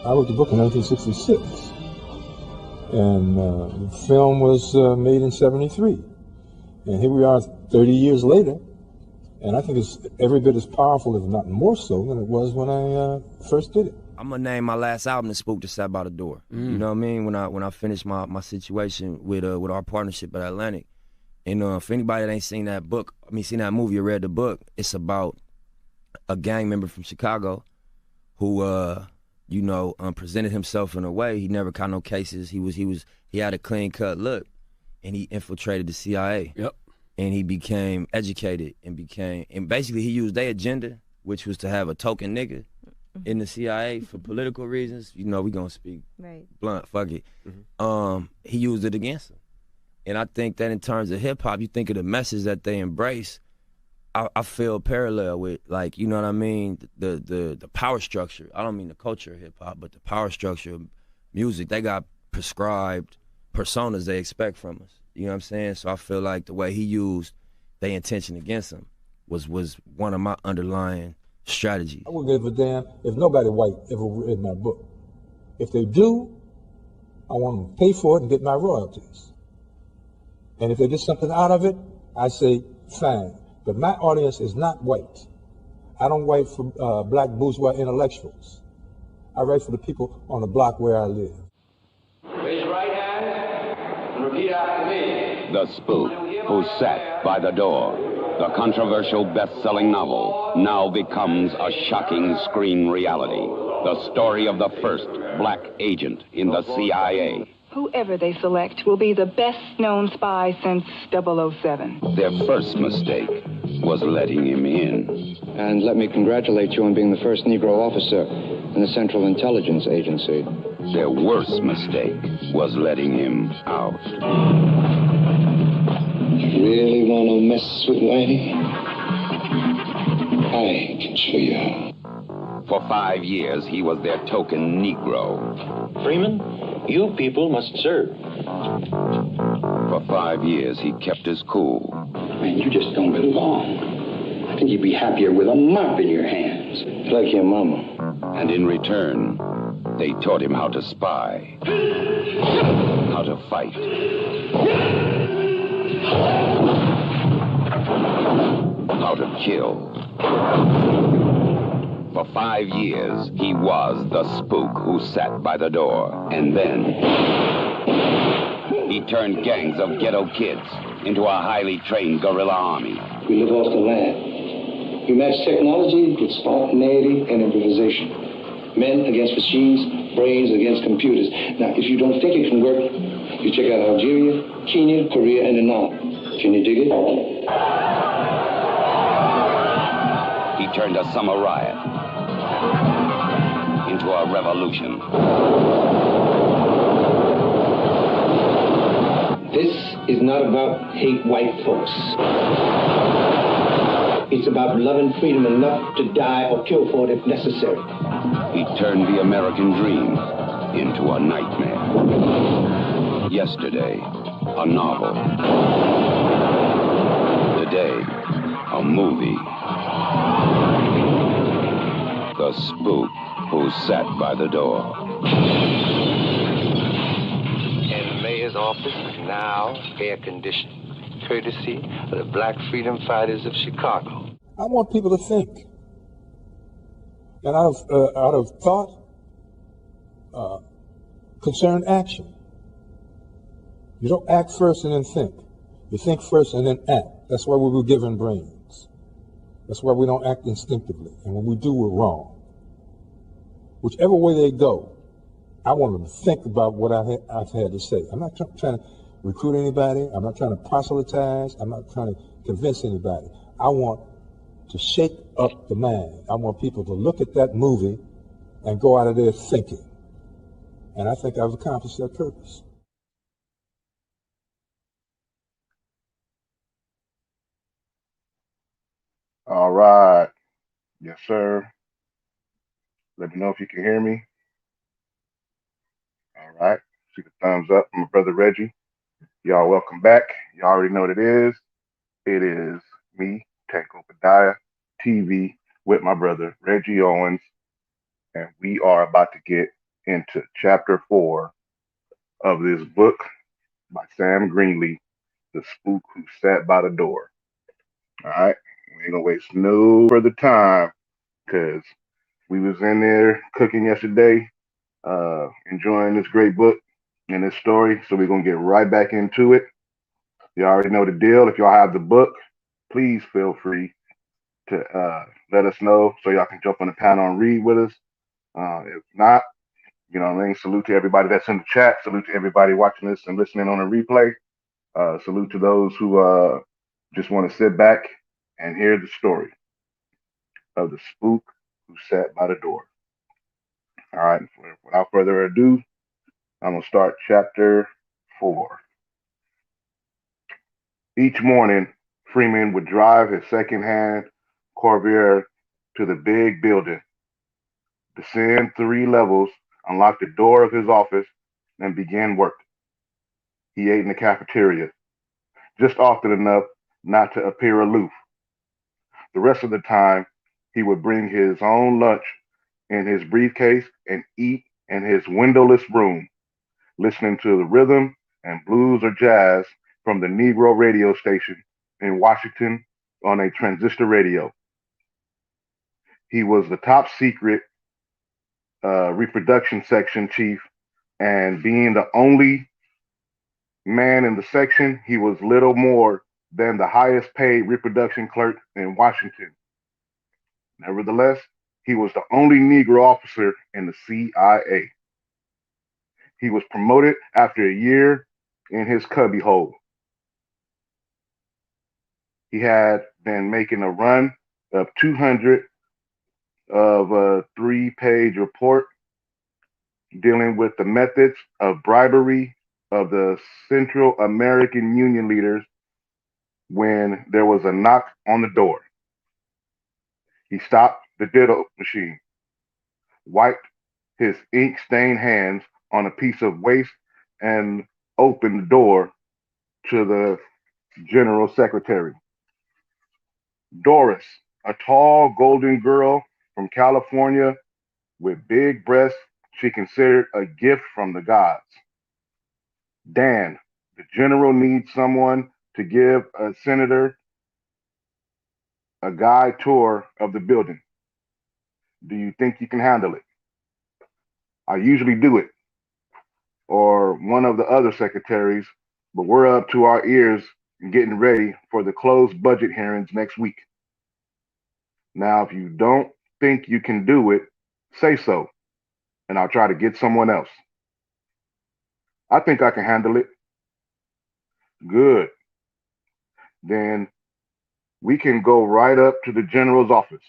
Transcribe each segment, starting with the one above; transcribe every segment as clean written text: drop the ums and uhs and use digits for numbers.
I wrote the book in 1966, and the film was made in 73. And here we are 30 years later, and I think it's every bit as powerful, if not more so, than it was when I first did it. I'm gonna name my last album "The SPOOK" that sat by the door. You know what I mean? When I finished my situation with our partnership at Atlantic, and for anybody that ain't seen that book, seen that movie or read the book, it's about a gang member from Chicago who presented himself in a way he never caught no cases. He had a clean cut look, and he infiltrated the CIA. Yep. And he became educated and basically he used their agenda, which was to have a token nigga in the CIA for political reasons. You know, we gonna speak blunt, fuck it. He used it against him. And I think that in terms of hip hop, you think of the message that they embrace, I feel parallel with, like, you know what I mean, the power structure. I don't mean the culture of hip hop, but the power structure of music. They got prescribed personas they expect from us. You know what I'm saying? So I feel like the way he used their intention against him was one of my underlying strategies. I wouldn't give a damn if nobody white ever read my book. If they do, I want them to pay for it and get my royalties. And if they get something out of it, I say, fine. But my audience is not white. I don't write for black bourgeois intellectuals. I write for the people on the block where I live. Raise your right hand and repeat after me. The Spook, Who Sat by the Door. The controversial best-selling novel now becomes a shocking screen reality. The story of the first black agent in the CIA. Whoever they select will be the best-known spy since 007. Their first mistake was letting him in. And let me congratulate you on being the first Negro officer in the Central Intelligence Agency. Their worst mistake was letting him out. You really want to mess with Whitey? I can show you how. For 5 years, he was their token Negro. Freeman, you people must serve. For 5 years, he kept his cool. Man, you just don't belong. I think you'd be happier with a mop in your hands. Like your mama. And in return, they taught him how to spy, how to fight, how to kill. For 5 years, he was the spook who sat by the door. And then he turned gangs of ghetto kids into a highly trained guerrilla army. We live off the land. We match technology with spontaneity and improvisation. Men against machines, brains against computers. Now, if you don't think it can work, you check out Algeria, Kenya, Korea, and Annam. Can you dig it? He turned a summer riot into a revolution. This is not about hate white folks. It's about loving freedom enough to die or kill for it if necessary. He turned the American dream into a nightmare. Yesterday, a novel. Today, a movie. The Spook Who Sat by the Door. And the mayor's office is now air-conditioned, courtesy of the Black Freedom Fighters of Chicago. I want people to think. And out of thought, concerned action. You don't act first and then think. You think first and then act. That's why we were given brains. That's why we don't act instinctively. And when we do, we're wrong. Whichever way they go, I want them to think about what I've had to say. I'm not trying to recruit anybody. I'm not trying to proselytize. I'm not trying to convince anybody. I want to shake up the mind. I want people to look at that movie and go out of there thinking. And I think I've accomplished that purpose. All right. Yes, sir. Let me know if you can hear me. All right. See the thumbs up from my brother Reggie. Y'all welcome back. Y'all already know what it is. It is me, Tanko Padaya TV, with my brother Reggie Owens. And we are about to get into chapter 4 of this book by Sam Greenlee, The Spook Who Sat by the Door. All right, we ain't gonna waste no further time because we was in there cooking yesterday, enjoying this great book and this story. So we're gonna get right back into it. You already know the deal. If y'all have the book, please feel free to let us know so y'all can jump on the panel and read with us. If not, you know what I mean? Salute to everybody that's in the chat. Salute to everybody watching this and listening on a replay. Salute to those who just want to sit back and hear the story of the spook who sat by the door. All right, without further ado, I'm going to start chapter 4. Each morning, Freeman would drive his second-hand Corvair to the big building, descend 3 levels, unlock the door of his office, and begin work. He ate in the cafeteria, just often enough not to appear aloof. The rest of the time, he would bring his own lunch in his briefcase and eat in his windowless room, listening to the rhythm and blues or jazz from the Negro radio station in Washington on a transistor radio. He was the top secret reproduction section chief, and being the only man in the section, he was little more than the highest paid reproduction clerk in Washington. Nevertheless, he was the only Negro officer in the CIA. He was promoted after a year in his cubbyhole. He had been making a run of 200 of a 3-page report dealing with the methods of bribery of the Central American Union leaders when there was a knock on the door. He stopped the ditto machine, wiped his ink-stained hands on a piece of waste, and opened the door to the General Secretary. Doris, a tall golden girl from California with big breasts she considered a gift from the gods. Dan, the general needs someone to give a senator a guide tour of the building. Do you think you can handle it? I usually do it, or one of the other secretaries, but we're up to our ears getting ready for the closed budget hearings next week. Now, if you don't think you can do it, say so, and I'll try to get someone else. I think I can handle it. Good. Then we can go right up to the general's office.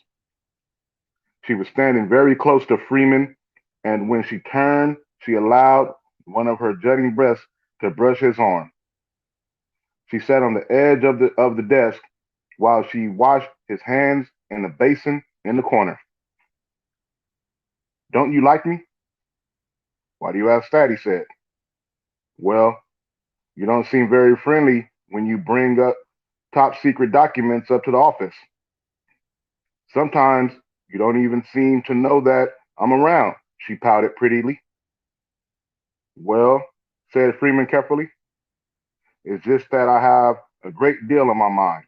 She was standing very close to Freeman, and when she turned, she allowed one of her jutting breasts to brush his arm. She sat on the edge of the desk while she washed his hands in the basin in the corner. Don't you like me? Why do you ask that? He said. Well, you don't seem very friendly when you bring up top secret documents up to the office. Sometimes you don't even seem to know that I'm around, she pouted prettily. Well, said Freeman carefully, it's just that I have a great deal on my mind.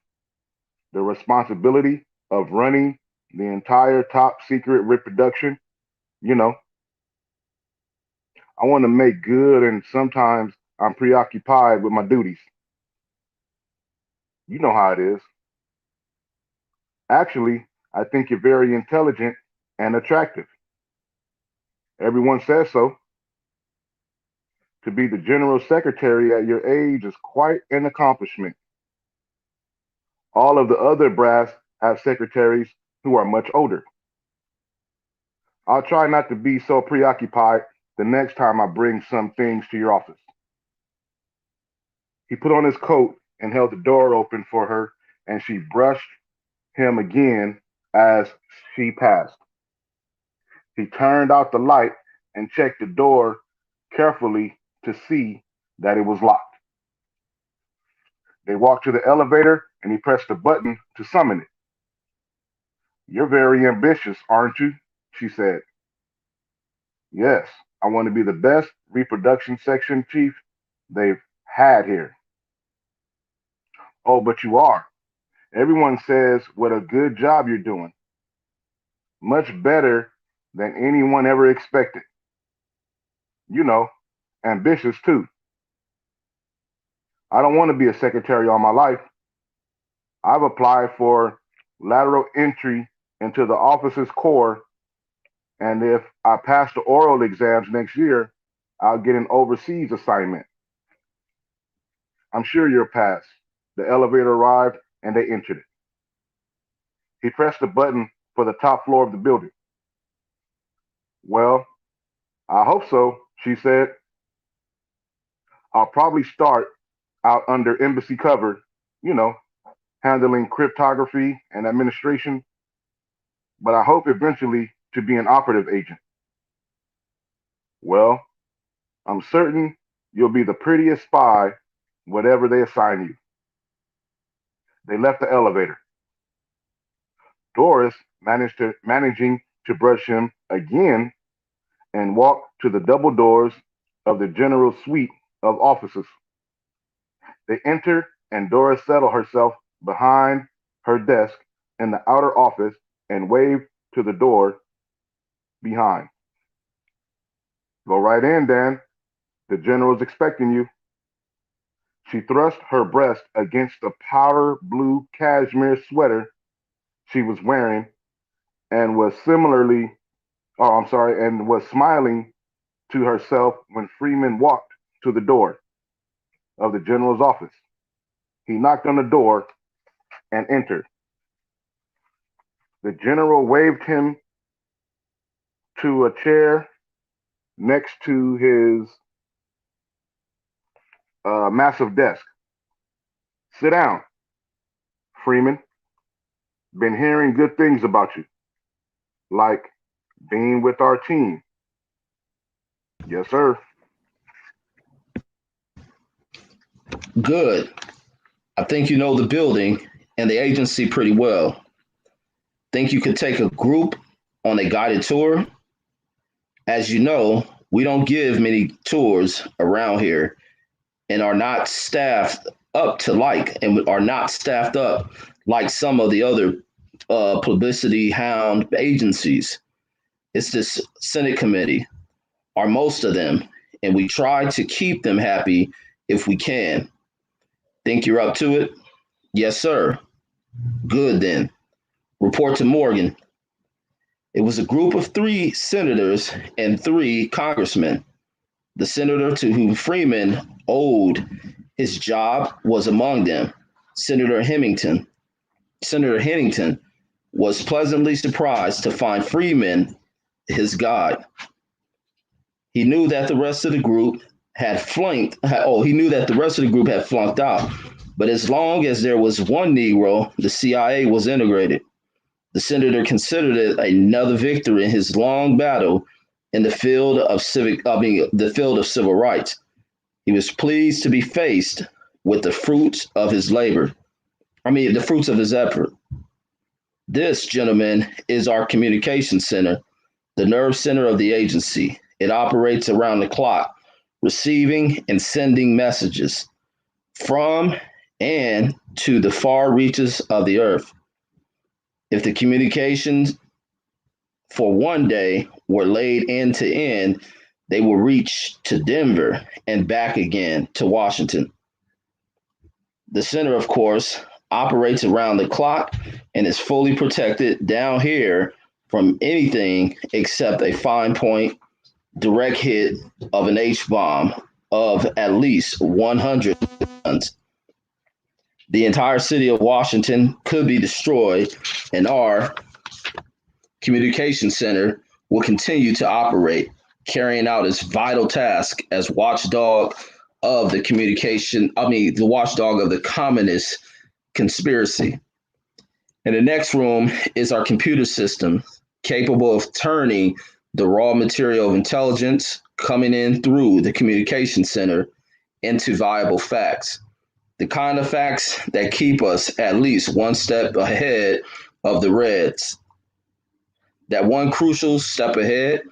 The responsibility of running the entire top secret reproduction, you know. I want to make good, and sometimes I'm preoccupied with my duties. You know how it is. Actually, I think you're very intelligent and attractive. Everyone says so. To be the general secretary at your age is quite an accomplishment. All of the other brass have secretaries who are much older. I'll try not to be so preoccupied the next time I bring some things to your office. He put on his coat and held the door open for her, and she brushed him again as she passed. He turned out the light and checked the door carefully to see that it was locked. They walked to the elevator, and he pressed the button to summon it. You're very ambitious, aren't you? She said. Yes, I want to be the best reproduction section chief they've had here. Oh, but you are. Everyone says what a good job you're doing. Much better than anyone ever expected. You know, ambitious too. I don't want to be a secretary all my life. I've applied for lateral entry into the office's core, and if I pass the oral exams next year, I'll get an overseas assignment. I'm sure you'll pass. The elevator arrived and they entered it. He pressed the button for the top floor of the building. Well, I hope so, she said. I'll probably start out under embassy cover, you know, handling cryptography and administration, but I hope eventually to be an operative agent. Well, I'm certain you'll be the prettiest spy, whatever they assign you. They left the elevator. Doris managing to brush him again and walked to the double doors of the general suite of offices. They entered and Doris settled herself behind her desk in the outer office and waved to the door behind. Go right in, Dan. The general's expecting you. She thrust her breast against the powder blue cashmere sweater she was wearing and was smiling to herself when Freeman walked to the door of the general's office. He knocked on the door and entered. The general waved him to a chair next to his massive desk. Sit down, Freeman. Been hearing good things about you, like being with our team. Yes, sir. Good. I think you know the building and the agency pretty well. Think you could take a group on a guided tour? As you know, we don't give many tours around here and are not staffed up like some of the other publicity hound agencies. It's this Senate committee, or most of them, and we try to keep them happy if we can. Think you're up to it? Yes, sir. Good then. Report to Morgan. It was a group of 3 senators and 3 congressmen. The senator to whom Freeman owed his job was among them. Senator Hennington was pleasantly surprised to find Freeman his guide. He knew that the rest of the group had flunked out, but as long as there was one Negro, the CIA was integrated. The senator considered it another victory in his long battle in the field of civil rights. He was pleased to be faced with the fruits of his effort. This, gentlemen, is our communication center, the nerve center of the agency. It operates around the clock, receiving and sending messages from and to the far reaches of the earth. If the communications for one day were laid end to end, they will reach to Denver and back again to Washington. The center, of course, operates around the clock and is fully protected down here from anything except a fine point direct hit of an H-bomb of at least 100 tons. The entire city of Washington could be destroyed, and our communication center will continue to operate, carrying out its vital task as watchdog of the watchdog of the communist conspiracy. In the next room is our computer system, capable of turning the raw material of intelligence coming in through the communication center into viable facts. The kind of facts that keep us at least one step ahead of the Reds. That one crucial step ahead,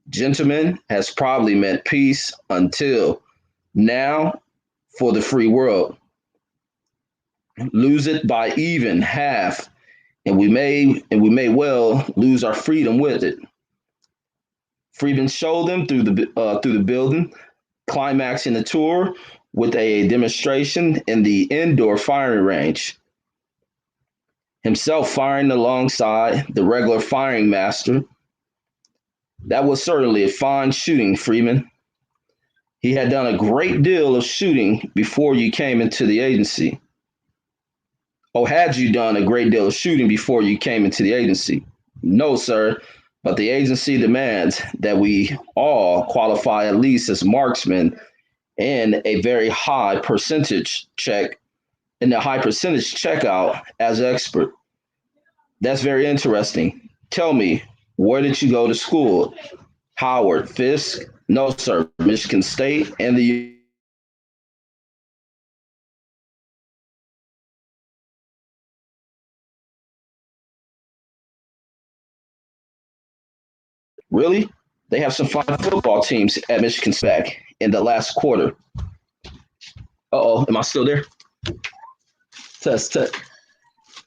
Gentlemen has probably meant peace until now for the free world. Lose it by even half, and we may well lose our freedom with it. Freeman showed them through the building, climaxing the tour with a demonstration in the indoor firing range. Himself firing alongside the regular firing master. That was certainly a fine shooting, Freeman. He had done a great deal of shooting before you came into the agency. Oh, had you done a great deal of shooting before you came into the agency? No, sir, but the agency demands that we all qualify at least as marksmen and a very high percentage check in the high percentage checkout as expert. That's very interesting. Tell me, where did you go to school? Howard, Fisk? No, sir, Michigan State and the really? They have some fine football teams at Michigan State in the last quarter. Uh oh, am I still there? Test, test.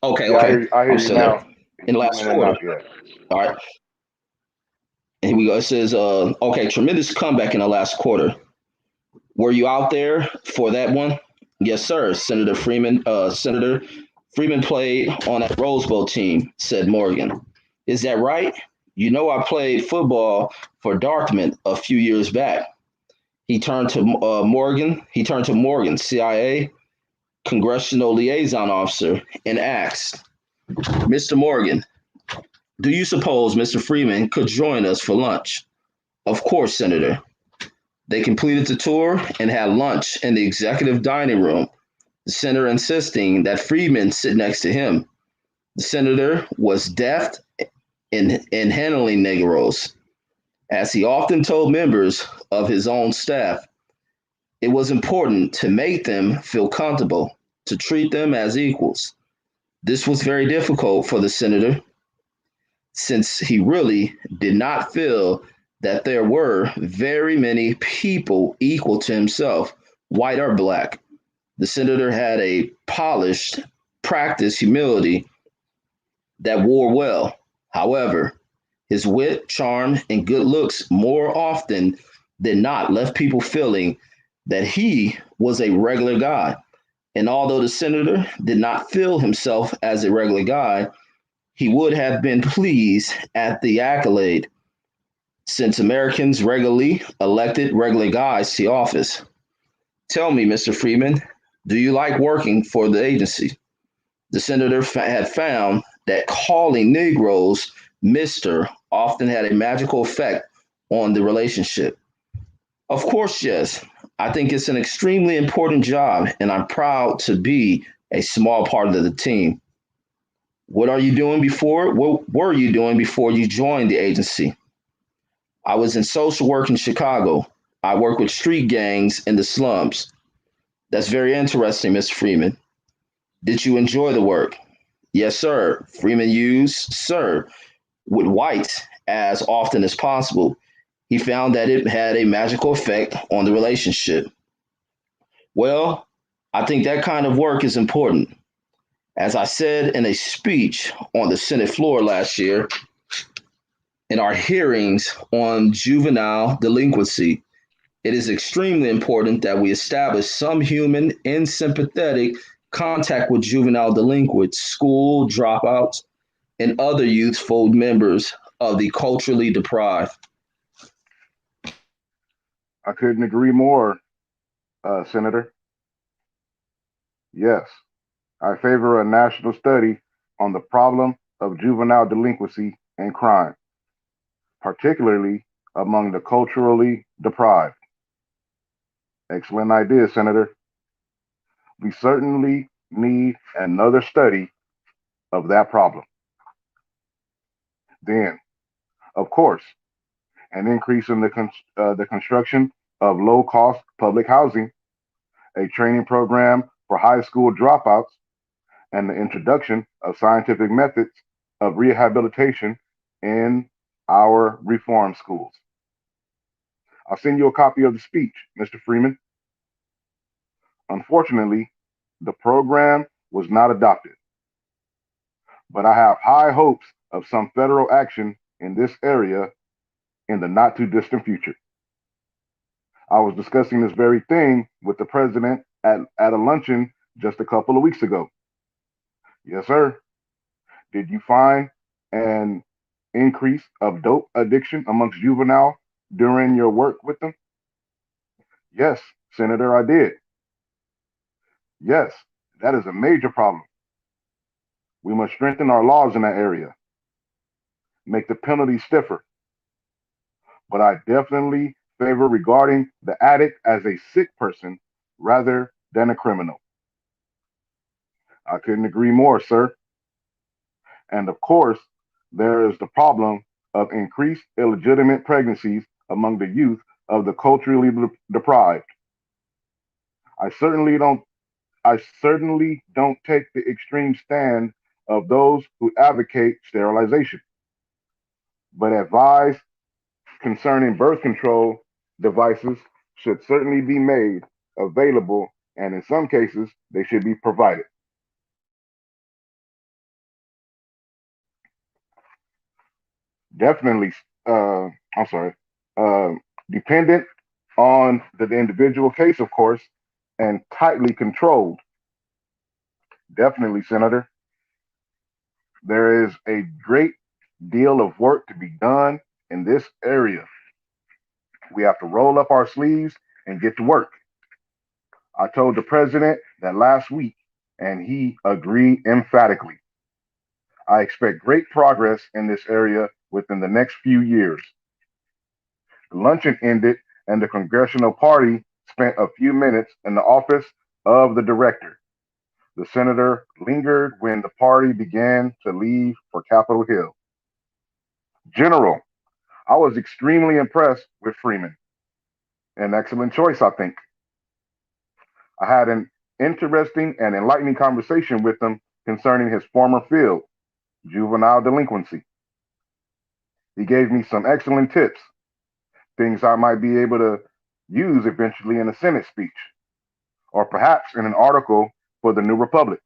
Okay, Yeah, okay. I hear I'm you still now. there. In the You last went in and quarter. out. Yeah. All right. And here we go. It says, okay, tremendous comeback in the last quarter. Were you out there for that one? Yes, sir. Senator Freeman played on that Rose Bowl team, said Morgan. Is that right? You know, I played football for Dartmouth a few years back. He turned to Morgan, CIA congressional liaison officer, and asked, Mr. Morgan, do you suppose Mr. Freeman could join us for lunch? Of course, Senator. They completed the tour and had lunch in the executive dining room, the senator insisting that Freeman sit next to him. The senator was deft in handling Negroes. As he often told members of his own staff, it was important to make them feel comfortable, to treat them as equals. This was very difficult for the senator since he really did not feel that there were very many people equal to himself, white or black. The senator had a polished, practiced humility that wore well. However, his wit, charm, and good looks more often than not left people feeling that he was a regular guy. And although the senator did not feel himself as a regular guy, he would have been pleased at the accolade since Americans regularly elected regular guys to office. Tell me, Mr. Freeman, do you like working for the agency? The senator had found that calling Negroes Mr. often had a magical effect on the relationship. Of course, yes. I think it's an extremely important job, and I'm proud to be a small part of the team. What were you doing before you joined the agency? I was in social work in Chicago. I work with street gangs in the slums. That's very interesting, Mr. Freeman. Did you enjoy the work? Yes, sir. Freeman used sir with whites as often as possible. He found that it had a magical effect on the relationship. Well, I think that kind of work is important. As I said in a speech on the Senate floor last year, in our hearings on juvenile delinquency, it is extremely important that we establish some human and sympathetic contact with juvenile delinquents, school dropouts, and other youthful members of the culturally deprived. I couldn't agree more, Senator. Yes, I favor a national study on the problem of juvenile delinquency and crime, particularly among the culturally deprived. Excellent idea, Senator. We certainly need another study of that problem. Then, of course, an increase in the construction of low cost public housing, a training program for high school dropouts, and the introduction of scientific methods of rehabilitation in our reform schools. I'll send you a copy of the speech, Mr. Freeman. Unfortunately, the program was not adopted, but I have high hopes of some federal action in this area in the not too distant future. I was discussing this very thing with the president at a luncheon just a couple of weeks ago. Yes, sir. Did you find an increase of dope addiction amongst juvenile during your work with them? Yes, Senator, I did. Yes, that is a major problem. We must strengthen our laws in that area, make the penalties stiffer. But I definitely favor regarding the addict as a sick person rather than a criminal. I couldn't agree more, sir. And of course, there is the problem of increased illegitimate pregnancies among the youth of the culturally deprived. I certainly don't take the extreme stand of those who advocate sterilization, but advise concerning birth control devices should certainly be made available, and in some cases, they should be provided. Definitely, I'm sorry, uh, dependent on the individual case, of course, and tightly controlled. Definitely, Senator. There is a great deal of work to be done in this area. We have to roll up our sleeves and get to work. I told the president that last week, and he agreed emphatically. I expect great progress in this area within the next few years. The luncheon ended, and the congressional party spent a few minutes in the office of the director. The senator lingered when the party began to leave for Capitol Hill. General, I was extremely impressed with Freeman. An excellent choice, I think. I had an interesting and enlightening conversation with him concerning his former field, juvenile delinquency. He gave me some excellent tips, things I might be able to use eventually in a Senate speech, or perhaps in an article for the New Republic.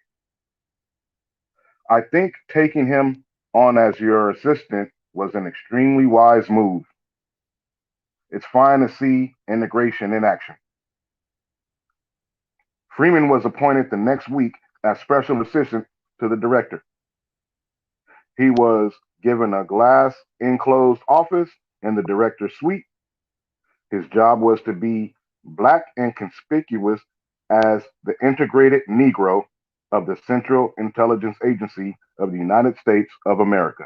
I think taking him on as your assistant was an extremely wise move. It's fine to see integration in action. Freeman was appointed the next week as special assistant to the director. He was given a glass enclosed office in the director's suite. His job was to be black and conspicuous as the integrated Negro of the Central Intelligence Agency of the United States of America.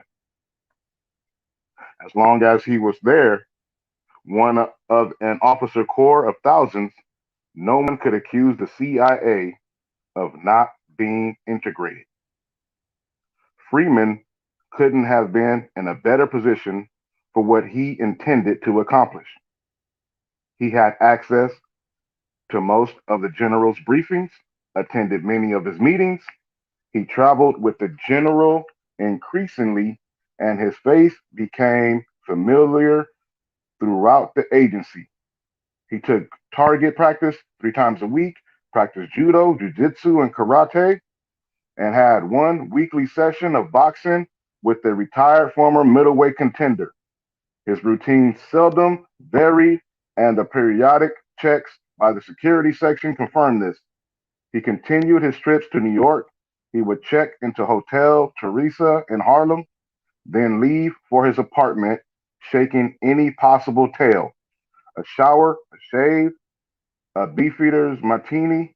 As long as he was there, one of an officer corps of thousands, no one could accuse the CIA of not being integrated. Freeman couldn't have been in a better position for what he intended to accomplish. He had access to most of the general's briefings, attended many of his meetings. He traveled with the general increasingly, and his face became familiar throughout the agency. He took target practice 3 times a week, practiced judo, jiu-jitsu, and karate, and had one weekly session of boxing with the retired former middleweight contender. His routine seldom varied, and the periodic checks by the security section confirmed this. He continued his trips to New York. He would check into Hotel Teresa in Harlem, then leave for his apartment, shaking any possible tail. A shower, a shave, a Beefeater's martini,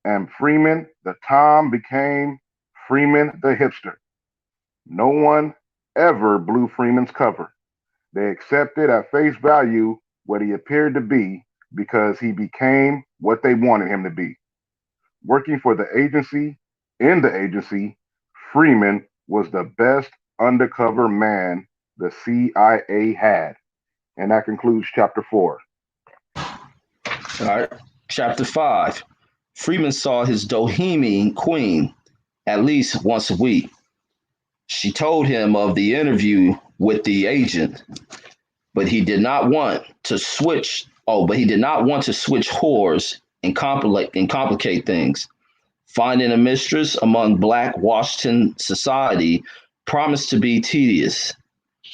and Freeman, the Tom, became Freeman the hipster. No one ever blew Freeman's cover. They accepted at face value what he appeared to be because he became what they wanted him to be. Working for the agency, in the agency, Freeman was the best undercover man the CIA had. And that concludes chapter 4. All right. Chapter 5. Freeman saw his Doheny queen at least once a week. She told him of the interview with the agent, but he did not want to switch. Oh, but he did not want to switch whores and complicate things. Finding a mistress among Black Washington society promised to be tedious,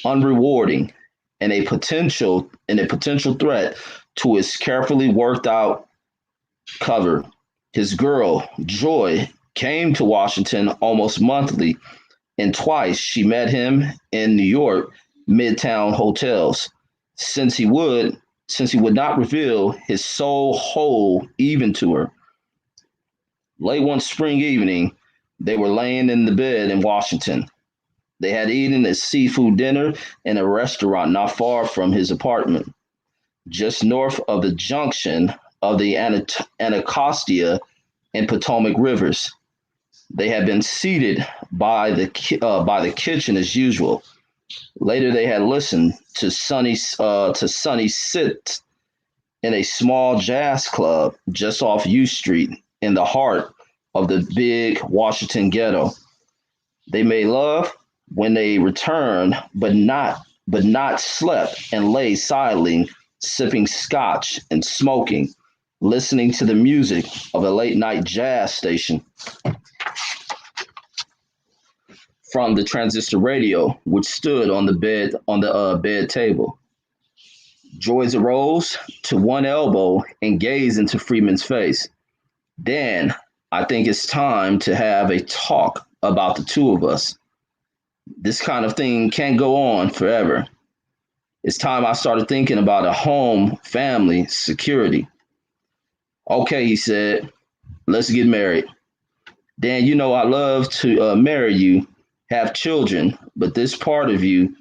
unrewarding, and a potential threat to his carefully worked out cover. His girl, Joy, came to Washington almost monthly, and twice she met him in New York midtown hotels. Since he would since he would not reveal his soul whole even to her. Late one spring evening, they were laying in the bed in Washington. They had eaten a seafood dinner in a restaurant not far from his apartment, just north of the junction of the Anacostia and Potomac rivers. They had been seated by the kitchen as usual. Later, they had listened to Sonny sit in a small jazz club just off U Street in the heart of the big Washington ghetto. They made love when they returned, but not slept and lay silently, sipping scotch and smoking, listening to the music of a late night jazz station from the transistor radio, which stood on the bed table. Joyce arose to one elbow and gazed into Freeman's face. Dan, I think it's time to have a talk about the two of us. This kind of thing can't go on forever. It's time I started thinking about a home, family, security. Okay, he said, let's get married. Dan, you know I love to marry you, have children, but this part of you,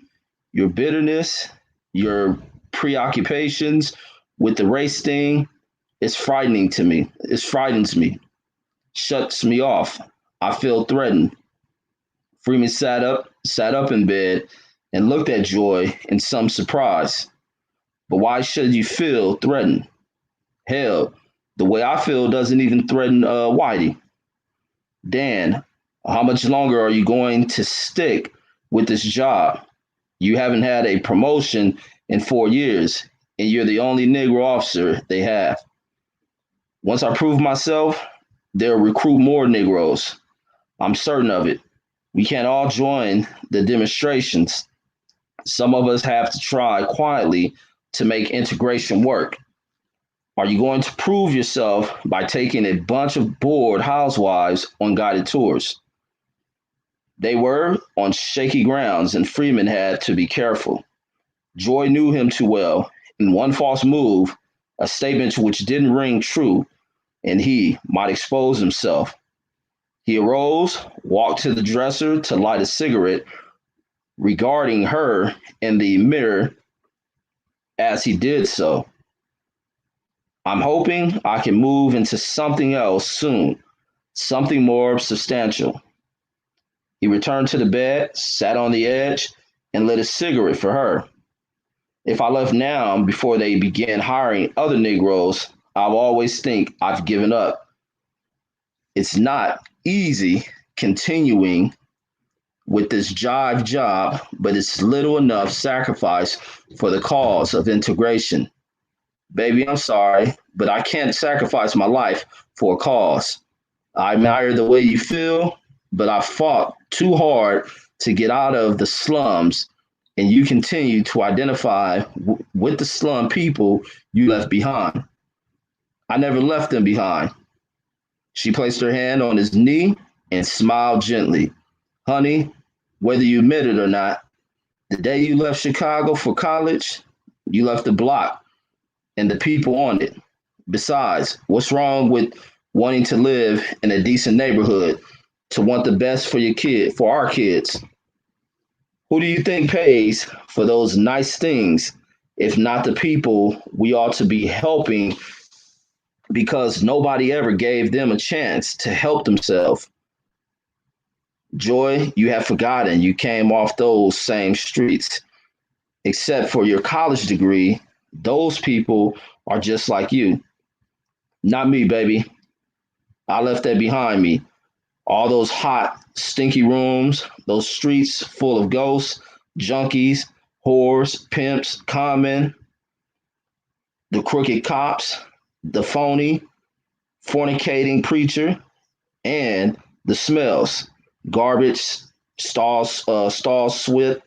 your bitterness, your preoccupations with the race thing, it's frightening to me. It frightens me, shuts me off. I feel threatened. Freeman sat up in bed and looked at Joy in some surprise. But why should you feel threatened? Hell, the way I feel doesn't even threaten Whitey. Dan, how much longer are you going to stick with this job? You haven't had a promotion in 4 years, and you're the only Negro officer they have. Once I prove myself, they'll recruit more Negroes. I'm certain of it. We can't all join the demonstrations. Some of us have to try quietly to make integration work. Are you going to prove yourself by taking a bunch of bored housewives on guided tours? They were on shaky grounds, and Freeman had to be careful. Joy knew him too well. In one false move, a statement which didn't ring true, and he might expose himself. He arose, walked to the dresser to light a cigarette, regarding her in the mirror as he did so. I'm hoping I can move into something else soon, something more substantial. He returned to the bed, sat on the edge, and lit a cigarette for her. If I left now before they began hiring other Negroes, I'll always think I've given up. It's not easy continuing with this jive job, but it's little enough sacrifice for the cause of integration. Baby, I'm sorry, but I can't sacrifice my life for a cause. I admire the way you feel, but I fought too hard to get out of the slums, and you continue to identify with the slum people you left behind. I never left them behind. She placed her hand on his knee and smiled gently. Honey, whether you admit it or not, the day you left Chicago for college, you left the block and the people on it. Besides, what's wrong with wanting to live in a decent neighborhood, to want the best for for our kids? Who do you think pays for those nice things, if not the people we ought to be helping because nobody ever gave them a chance to help themselves? Joy, you have forgotten you came off those same streets. Except for your college degree, those people are just like you. Not me, baby. I left that behind me. All those hot, stinky rooms, those streets full of ghosts, junkies, whores, pimps, common, the crooked cops, the phony, fornicating preacher, and the smells, garbage, stall sweat,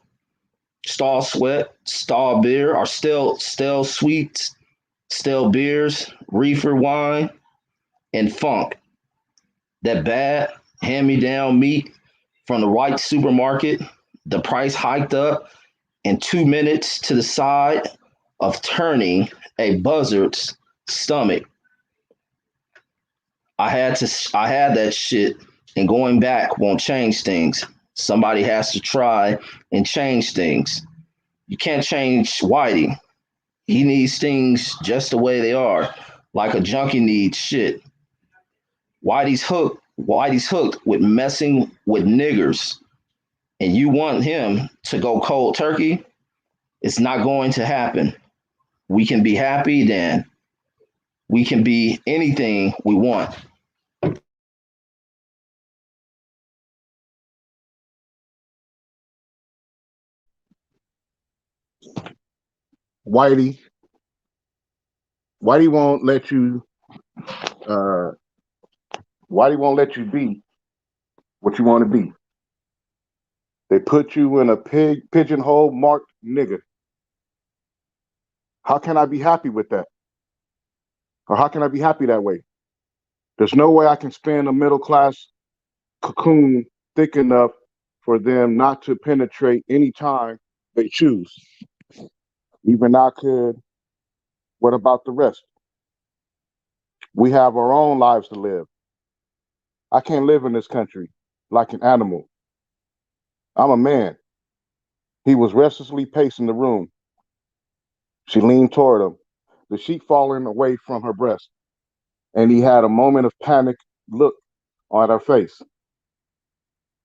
stall beer, or stale sweets, stale beers, reefer wine, and funk. That bad hand-me-down meat from the white supermarket, the price hiked up in 2 minutes to the side of turning a buzzard's stomach. I had that shit, and going back won't change things. Somebody has to try and change things. You can't change Whitey. He needs things just the way they are, like a junkie needs shit. Whitey's hooked with messing with niggers, and you want him to go cold turkey? It's not going to happen. We can be happy then. We can be anything we want. Whitey, Whitey won't let you. Uh, Whitey won't let you be what you want to be. They put you in a pigeonhole marked nigger. How can I be happy with that? Or how can I be happy that way? There's no way I can spin a middle class cocoon thick enough for them not to penetrate any time they choose. Even I could. What about the rest? We have our own lives to live. I can't live in this country like an animal. I'm a man. He was restlessly pacing the room. She leaned toward him, the sheet falling away from her breast, and he had a moment of panic look on her face.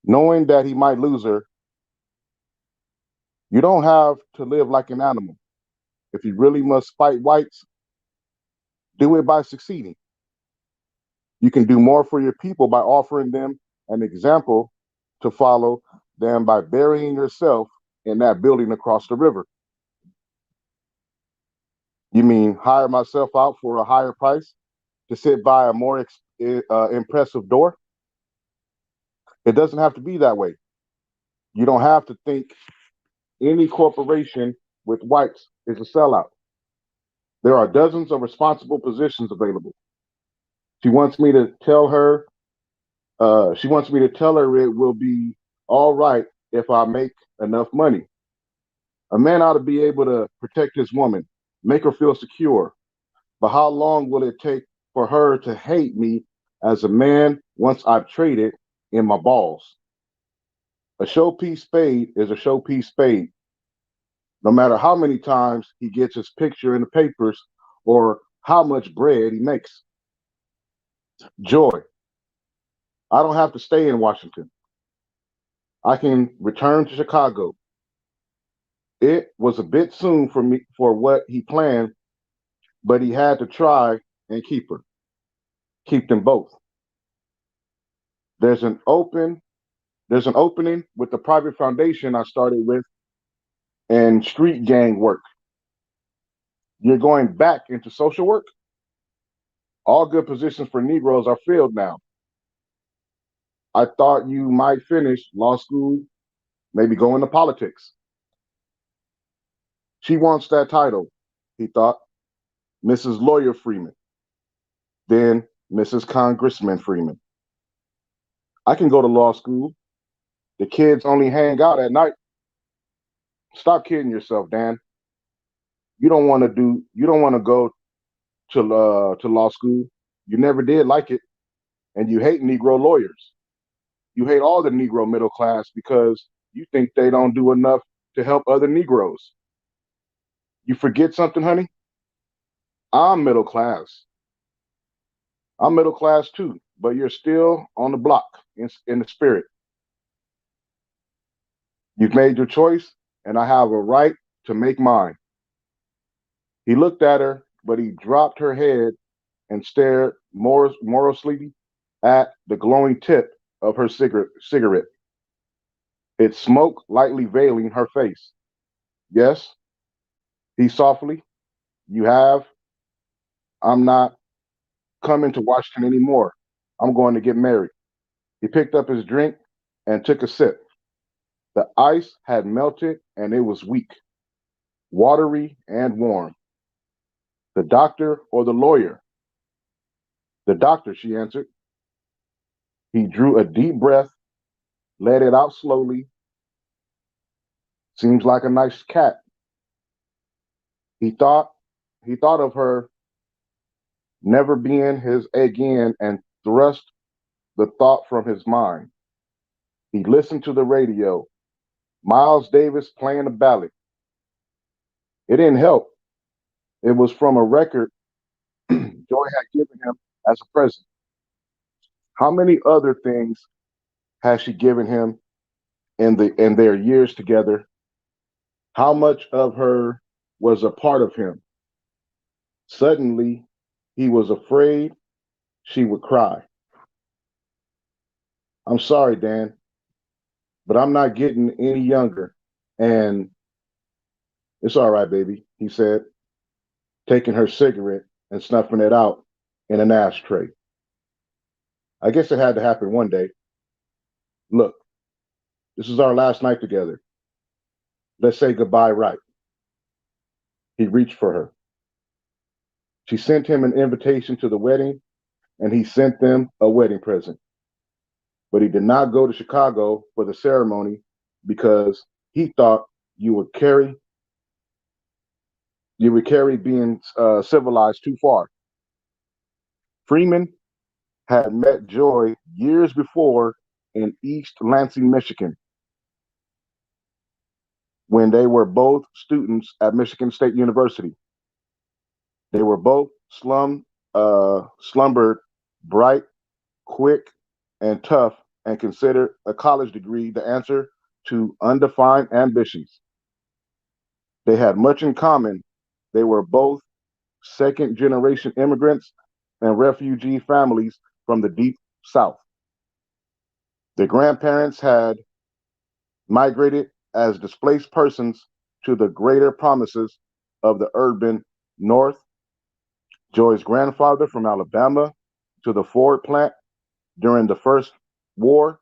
Knowing that he might lose her, you don't have to live like an animal. If you really must fight whites, do it by succeeding. You can do more for your people by offering them an example to follow than by burying yourself in that building across the river. You mean hire myself out for a higher price to sit by a more impressive door? It doesn't have to be that way. You don't have to think any corporation with whites is a sellout. There are dozens of responsible positions available. She wants me to tell her. She wants me to tell her it will be all right if I make enough money. A man ought to be able to protect his woman, make her feel secure. But how long will it take for her to hate me as a man once I've traded in my balls? A showpiece spade is a showpiece spade. No matter how many times he gets his picture in the papers or how much bread he makes. Joy. I don't have to stay in Washington. I can return to Chicago. It was a bit soon for me for what he planned, but he had to try and keep her. Keep them both. There's an opening with the private foundation I started with and street gang work. You're going back into social work? All good positions for Negroes are filled now. I thought you might finish law school, maybe go into politics. She wants that title, he thought. Mrs. Lawyer Freeman, then Mrs. Congressman Freeman. I can go to law school. The kids only hang out at night. Stop kidding yourself, Dan. You don't want to go to law school. You never did like it, and you hate Negro lawyers. You hate all the Negro middle class because you think they don't do enough to help other Negroes. You forget something, honey? I'm middle class. I'm middle class too, but you're still on the block in the spirit. You've made your choice, and I have a right to make mine. He looked at her, but he dropped her head and stared morosely at the glowing tip of her cigarette, its smoke lightly veiling her face. Yes, he softly. You have. I'm not coming to Washington anymore. I'm going to get married. He picked up his drink and took a sip. The ice had melted and it was weak, watery and warm. The doctor or the lawyer? The doctor, she answered. He drew a deep breath, let it out slowly. Seems like a nice cat. He thought of her never being his again and thrust the thought from his mind. He listened to the radio. Miles Davis playing a ballad. It didn't help. It was from a record Joy had given him as a present. How many other things has she given him in their years together? How much of her was a part of him? Suddenly, he was afraid she would cry. I'm sorry, Dan, but I'm not getting any younger. And it's all right, baby, he said, taking her cigarette and snuffing it out in an ashtray. I guess it had to happen one day. Look, this is our last night together. Let's say goodbye right. He reached for her. She sent him an invitation to the wedding, and he sent them a wedding present. But he did not go to Chicago for the ceremony because he thought you would carry being civilized too far. Freeman had met Joy years before in East Lansing, Michigan, when they were both students at Michigan State University. They were both slumbered, bright, quick, and tough, and considered a college degree the answer to undefined ambitions. They had much in common. They were both second-generation immigrants and refugee families from the deep South. Their grandparents had migrated as displaced persons to the greater promises of the urban North. Joy's grandfather from Alabama to the Ford plant during the First War,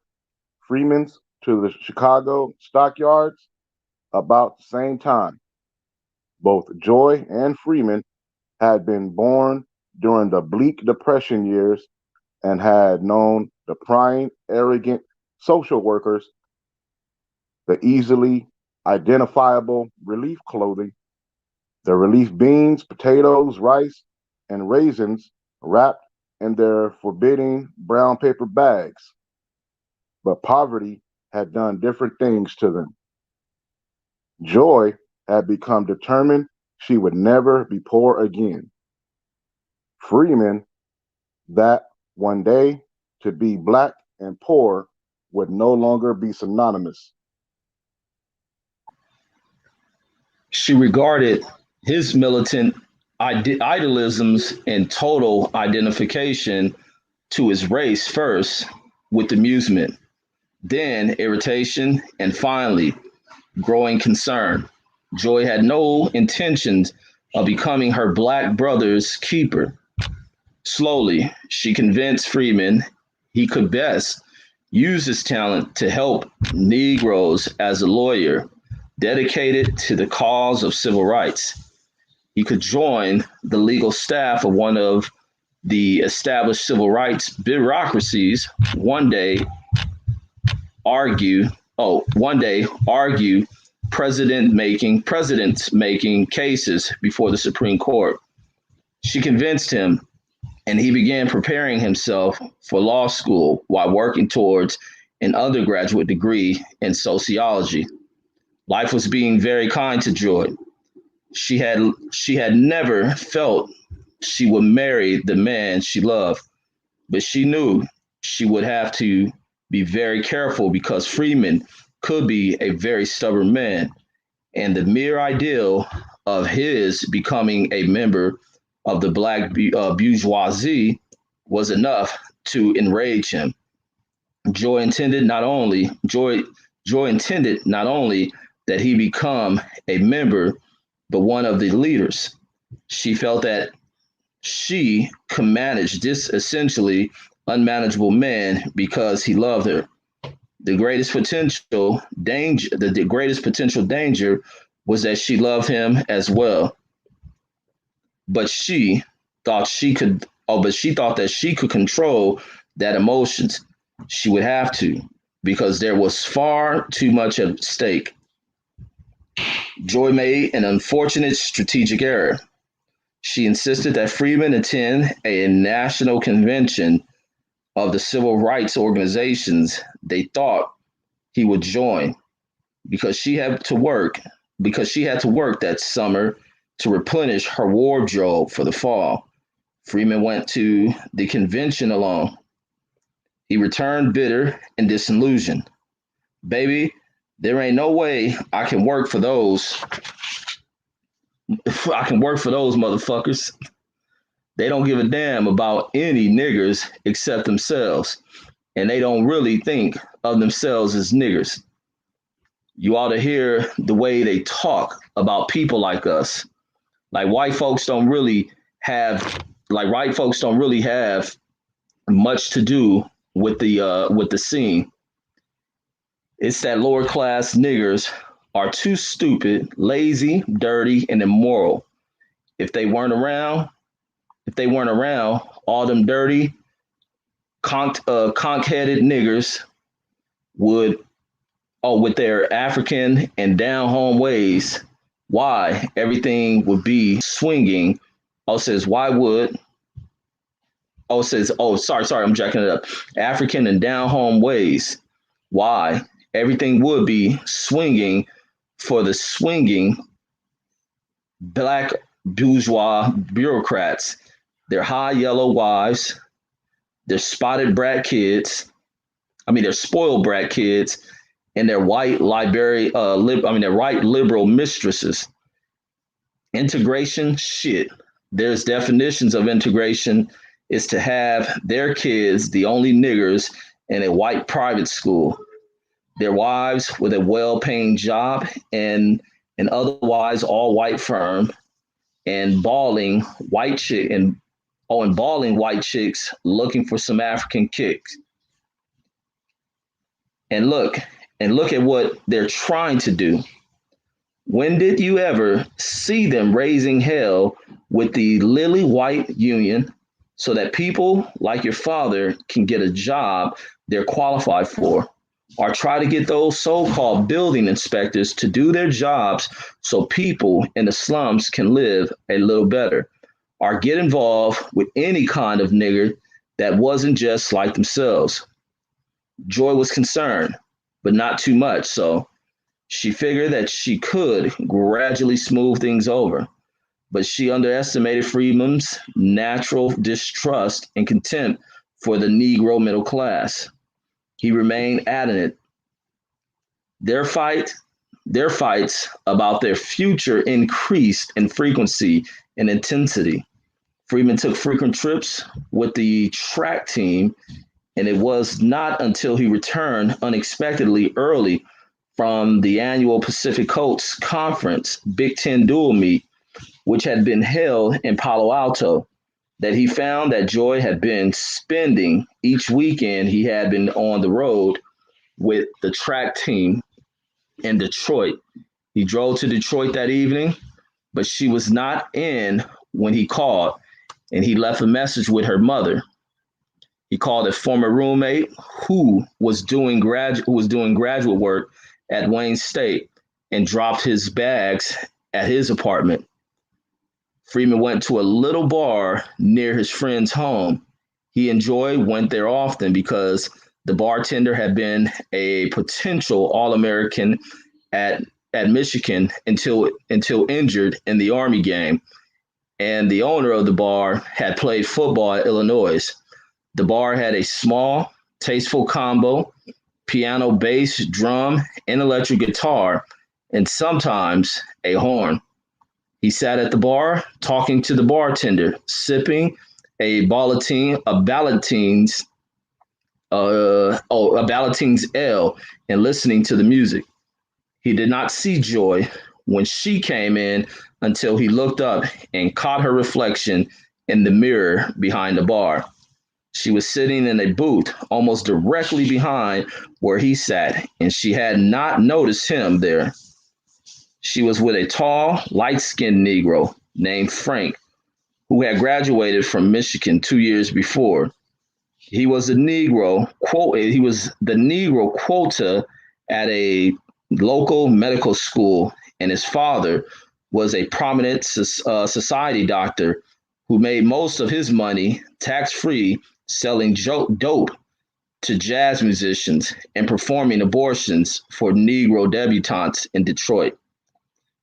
Freeman's to the Chicago stockyards about the same time. Both Joy and Freeman had been born during the bleak Depression years and had known the prying, arrogant social workers, the easily identifiable relief clothing, the relief beans, potatoes, rice, and raisins wrapped in their forbidding brown paper bags. But poverty had done different things to them. Joy had become determined she would never be poor again. Freeman, that one day to be black and poor would no longer be synonymous. She regarded his militant idealisms and total identification to his race first with amusement, then irritation, and finally growing concern. Joy had no intentions of becoming her black brother's keeper. Slowly, she convinced Freeman he could best use his talent to help Negroes as a lawyer dedicated to the cause of civil rights. He could join the legal staff of one of the established civil rights bureaucracies, one day argue presidents making cases before the Supreme Court. She convinced him, and he began preparing himself for law school while working towards an undergraduate degree in sociology. Life was being very kind to Joy. She had never felt she would marry the man she loved, but she knew she would have to be very careful because Freeman could be a very stubborn man, and the mere ideal of his becoming a member of the black bourgeoisie was enough to enrage him. Joy intended not only that he become a member, but one of the leaders. She felt that she could manage this essentially unmanageable man because he loved her. The greatest potential danger was that she loved him as well. But she she thought that she could control that emotions. She would have to, because there was far too much at stake. Joy made an unfortunate strategic error. She insisted that Freeman attend a national convention of the civil rights organizations they thought he would join, because she had to work that summer to replenish her wardrobe for the fall. Freeman went to the convention alone. He returned bitter and disillusioned. Baby, there ain't no way I can work for those. I can work for those motherfuckers. They don't give a damn about any niggers except themselves. And they don't really think of themselves as niggers. You ought to hear the way they talk about people like us. White folks don't really have much to do with the scene. It's that lower class niggers are too stupid, lazy, dirty, and immoral. If they weren't around, all them dirty, conch-headed niggers would, with their African and down home ways, why everything would be swinging. Sorry, I'm jacking it up. African and down home ways, why everything would be swinging for the swinging black bourgeois bureaucrats, their high yellow wives, their spoiled brat kids, and their white liberal mistresses. Integration, shit. There's definitions of integration is to have their kids the only niggers in a white private school, their wives with a well-paying job and an otherwise all-white firm, and balling white chicks looking for some African kicks. And look at what they're trying to do. When did you ever see them raising hell with the lily white union so that people like your father can get a job they're qualified for? Or try to get those so-called building inspectors to do their jobs so people in the slums can live a little better? Or get involved with any kind of nigger that wasn't just like themselves? Joy was concerned, but not too much, so she figured that she could gradually smooth things over. But she underestimated Freeman's natural distrust and contempt for the Negro middle class. He remained adamant. Their fights about their future increased in frequency and intensity. Freeman took frequent trips with the track team, and it was not until he returned unexpectedly early from the annual Pacific Coast Conference Big Ten dual meet, which had been held in Palo Alto, that he found that Joy had been spending each weekend he had been on the road with the track team in Detroit. He drove to Detroit that evening, but she was not in when he called, and he left a message with her mother. He called a former roommate who was doing graduate work at Wayne State and dropped his bags at his apartment. Freeman went to a little bar near his friend's home. He and Joy went there often because the bartender had been a potential All-American at Michigan until injured in the Army game, and the owner of the bar had played football at Illinois. The bar had a small, tasteful combo, piano, bass, drum, and electric guitar, and sometimes a horn. He sat at the bar talking to the bartender, sipping a Ballantine's ale, and listening to the music. He did not see Joy when she came in until he looked up and caught her reflection in the mirror behind the bar. She was sitting in a booth almost directly behind where he sat, and she had not noticed him there. She was with a tall, light-skinned Negro named Frank, who had graduated from Michigan 2 years before. He was the Negro quota at a local medical school, and his father was a prominent society doctor who made most of his money tax-free selling dope to jazz musicians and performing abortions for Negro debutantes in Detroit.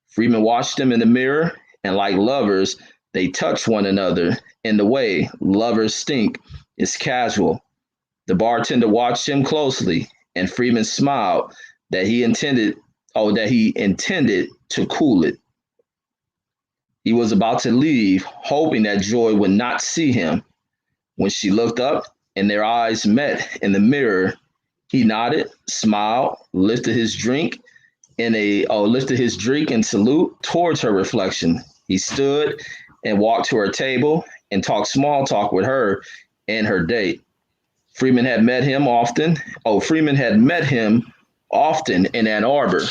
Freeman watched them in the mirror, and like lovers, they touched one another in the way lovers stink is casual. The bartender watched him closely, and Freeman smiled that he intended to cool it. He was about to leave, hoping that Joy would not see him. When she looked up and their eyes met in the mirror, he nodded, smiled, lifted his drink in salute towards her reflection. He stood and walked to her table and talked small talk with her and her date. Freeman had met him often in Ann Arbor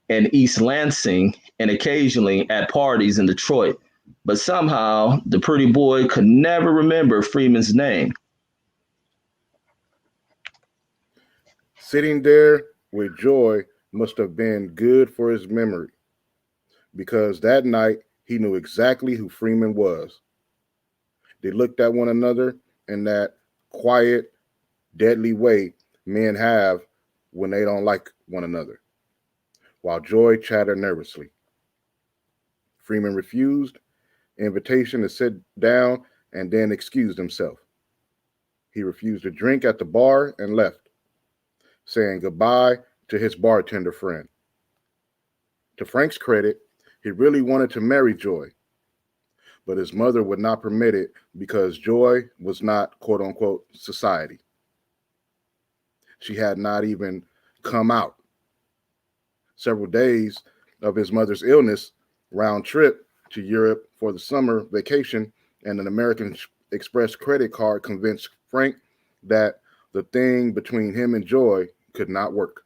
and East Lansing and occasionally at parties in Detroit. But somehow the pretty boy could never remember Freeman's name. Sitting there with Joy must have been good for his memory, because that night he knew exactly who Freeman was. They looked at one another in that quiet, deadly way men have when they don't like one another, while Joy chattered nervously. Freeman refused invitation to sit down and then excused himself. He refused a drink at the bar and left, saying goodbye to his bartender friend. To Frank's credit, he really wanted to marry Joy, but his mother would not permit it because Joy was not, quote unquote, society. She had not even come out. Several days of his mother's illness, round trip to Europe for the summer vacation, and an American Express credit card convinced Frank that the thing between him and Joy could not work.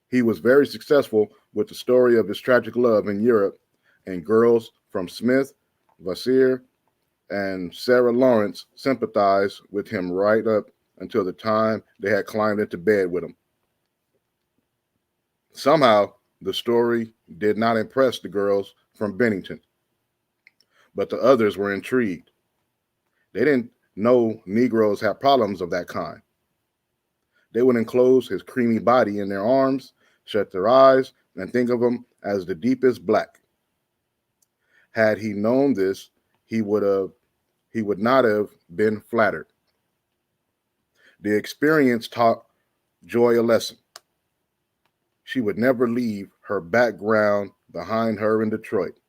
He was very successful with the story of his tragic love in Europe, and girls from Smith, Vassar, and Sarah Lawrence sympathized with him right up until the time they had climbed into bed with him. Somehow, the story did not impress the girls from Bennington, but the others were intrigued. They didn't know Negroes had problems of that kind. They would enclose his creamy body in their arms, shut their eyes, and think of him as the deepest black. Had he known this, he would not have been flattered. The experience taught Joy a lesson. She would never leave her background behind her in Detroit.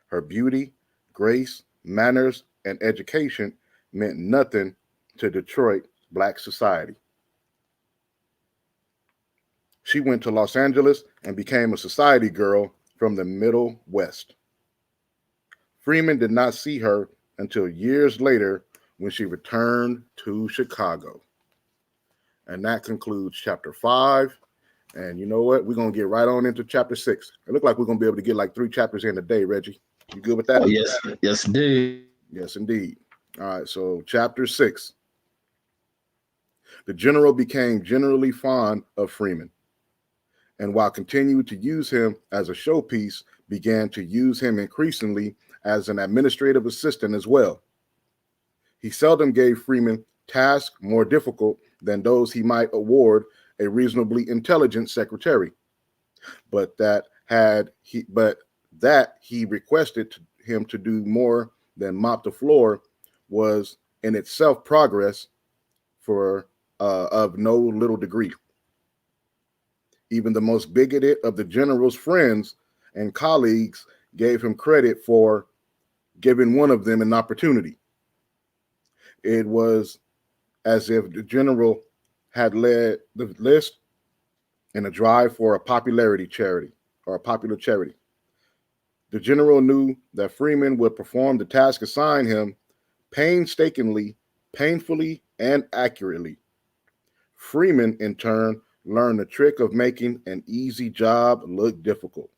Her beauty, grace, manners, and education meant nothing to Detroit black society. She went to Los Angeles and became a society girl from the Middle West. Freeman did not see her until years later when she returned to Chicago. And that concludes chapter 5. And you know what? We're going to get right on into chapter 6. It looks like we're going to be able to get like 3 chapters in a day, Reggie. You good with that? Oh, yes, indeed. Yes, indeed. All right, so chapter 6. The general became generally fond of Freeman, and while continuing to use him as a showpiece, began to use him increasingly as an administrative assistant as well. He seldom gave Freeman tasks more difficult than those he might award a reasonably intelligent secretary, but that he requested him to do more than mop the floor was in itself progress of no little degree. Even the most bigoted of the general's friends and colleagues gave him credit for giving one of them an opportunity. It was as if the general had led the list in a drive for a popular charity. The general knew that Freeman would perform the task assigned him painstakingly, painfully, and accurately. Freeman, in turn, learned the trick of making an easy job look difficult,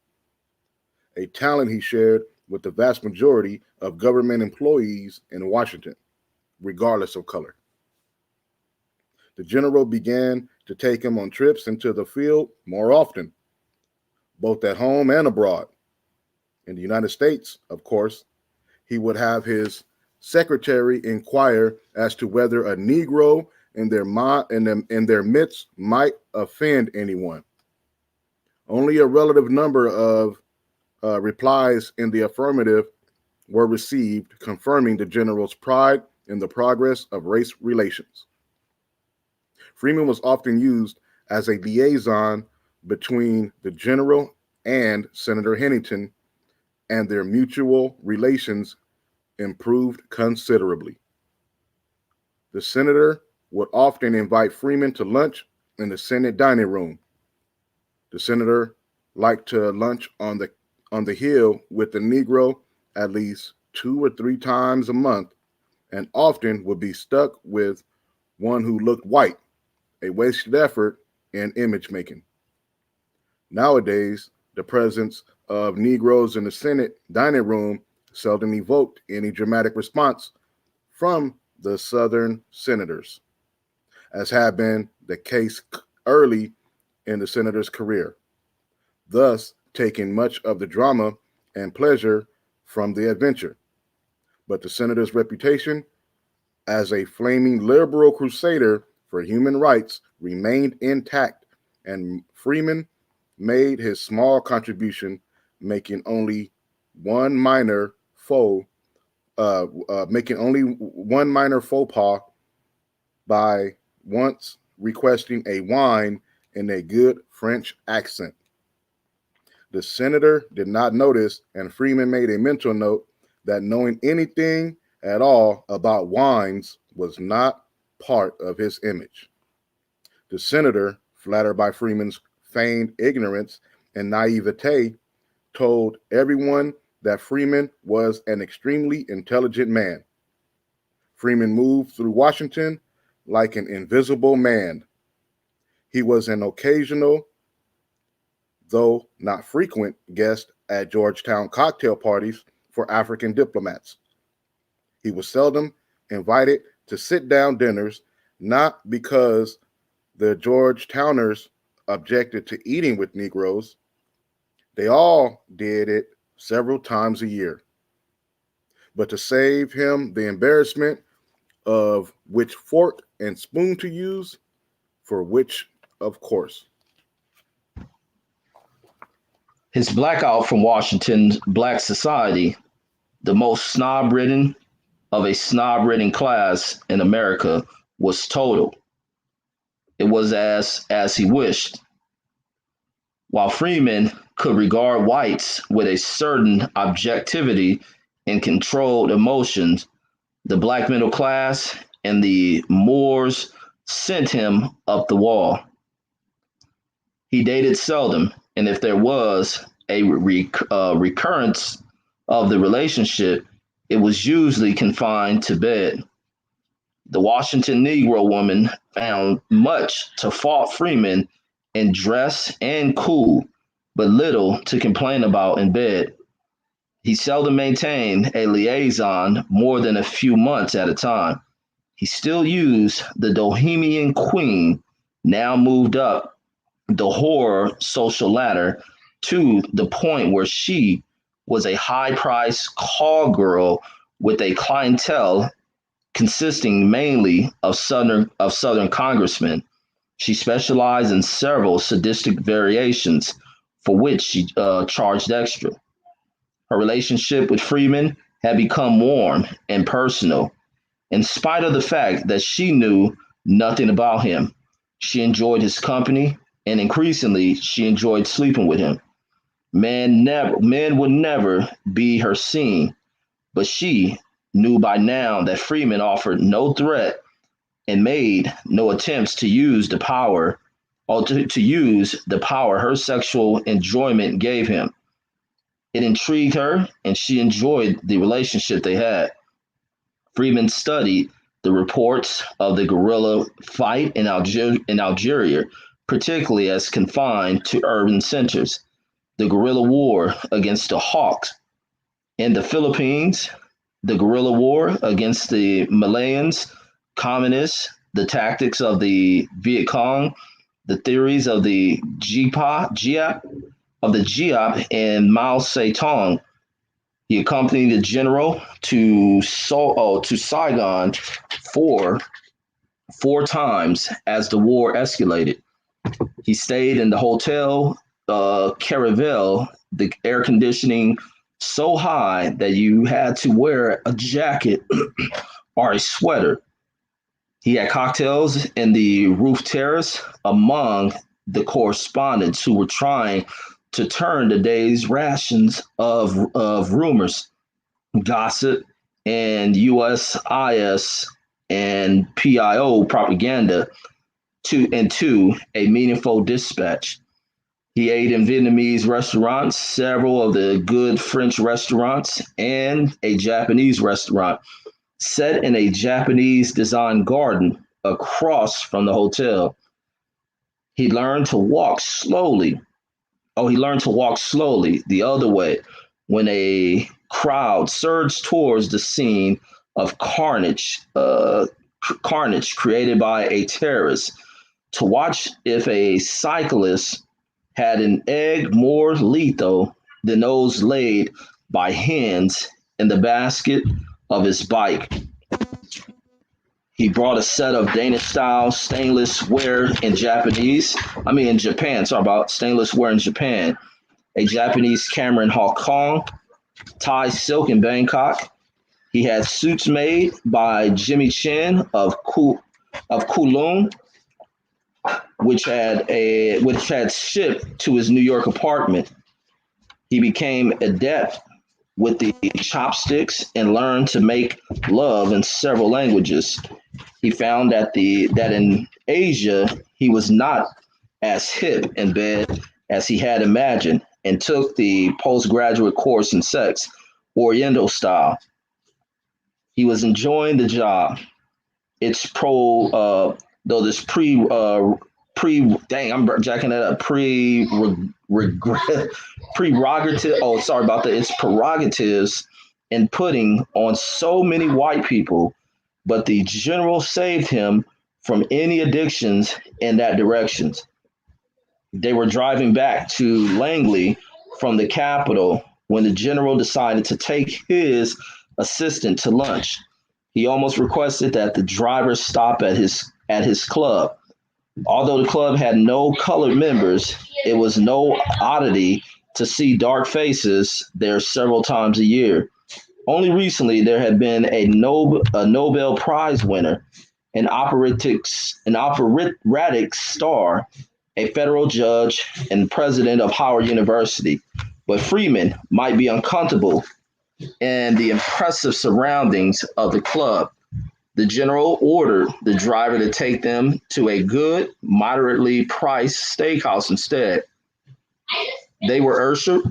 a talent he shared with the vast majority of government employees in Washington, regardless of color. The general began to take him on trips into the field more often, both at home and abroad. In the United States, of course, he would have his secretary inquire as to whether a Negro in their midst might offend anyone. Only a relative number of replies in the affirmative were received, confirming the general's pride in the progress of race relations. Freeman was often used as a liaison between the general and Senator Huntington, and their mutual relations improved considerably. The senator would often invite Freeman to lunch in the Senate dining room. The senator liked to lunch on the Hill with the Negro at least 2 or 3 times a month, and often would be stuck with one who looked white, a wasted effort in image making. Nowadays, the presence of Negroes in the Senate dining room seldom evoked any dramatic response from the Southern senators, as had been the case early in the senator's career, thus taking much of the drama and pleasure from the adventure. But the senator's reputation as a flaming liberal crusader for human rights remained intact, and Freeman made his small contribution, making only one minor faux pas by once requesting a wine in a good French accent. The senator did not notice, and Freeman made a mental note that knowing anything at all about wines was not part of his image. The senator, flattered by Freeman's feigned ignorance and naivete, told everyone that Freeman was an extremely intelligent man. Freeman moved through Washington like an invisible man. He was an occasional, though not frequent, guest at Georgetown cocktail parties for African diplomats. He was seldom invited to sit-down dinners, not because the Georgetowners objected to eating with Negroes. They all did it several times a year. But to save him the embarrassment of which fork and spoon to use, for which, of course. His blackout from Washington's black society, the most snob-ridden of a snob-ridden class in America, was total. It was as he wished. While Freeman could regard whites with a certain objectivity and controlled emotions, the black middle class and the Moors sent him up the wall. He dated seldom, and if there was a recurrence of the relationship, it was usually confined to bed. The Washington Negro woman found much to fault Freeman in dress and cool, but little to complain about in bed. He seldom maintained a liaison more than a few months at a time. He still used the Bohemian Queen, now moved up the horror social ladder to the point where she was a high-priced call girl with a clientele consisting mainly of Southern congressmen. She specialized in several sadistic variations for which she charged extra. Her relationship with Freeman had become warm and personal, in spite of the fact that she knew nothing about him. She enjoyed his company, and increasingly, she enjoyed sleeping with him. Men would never be her scene, but she knew by now that Freeman offered no threat and made no attempts to use the power or to use the power her sexual enjoyment gave him. It intrigued her, and she enjoyed the relationship they had. Freeman studied the reports of the guerrilla fight in Algeria, particularly as confined to urban centers, the guerrilla war against the Hawks in the Philippines, the guerrilla war against the Malayans, communists, the tactics of the Viet Cong, the theories of the GIAP and Mao Zedong. He accompanied the general to Saigon four four times as the war escalated. He stayed in the hotel Caravel, the air conditioning so high that you had to wear a jacket or a sweater. He had cocktails in the roof terrace among the correspondents who were trying to turn the day's rations of rumors, gossip, and USIS and PIO propaganda into a meaningful dispatch. He ate in Vietnamese restaurants, several of the good French restaurants, and a Japanese restaurant set in a Japanese designed garden across from the hotel. He learned to walk slowly. He learned to walk slowly the other way when a crowd surged towards the scene of carnage created by a terrorist to watch if a cyclist had an egg more lethal than those laid by hens in the basket of his bike. He brought a set of Danish-style stainless ware in Japan. Sorry about stainless ware in Japan. A Japanese camera in Hong Kong. Thai silk in Bangkok. He had suits made by Jimmy Chin of Kowloon, which had shipped to his New York apartment. He became adept with the chopsticks and learned to make love in several languages. He found that in Asia he was not as hip in bed as he had imagined, and took the postgraduate course in sex, Oriental style. He was enjoying the job. It's though this I'm jacking that up. Prerogative. Oh, sorry about that. It's prerogatives and putting on so many white people, but the general saved him from any addictions in that direction. They were driving back to Langley from the capital when the general decided to take his assistant to lunch. He almost requested that the driver stop at his club. Although the club had no colored members, it was no oddity to see dark faces there several times a year. Only recently there had been a Nobel Prize winner, an operatic star, a federal judge, and president of Howard University. But Freeman might be uncomfortable in the impressive surroundings of the club. The general ordered the driver to take them to a good, moderately priced steakhouse instead. They were ushered,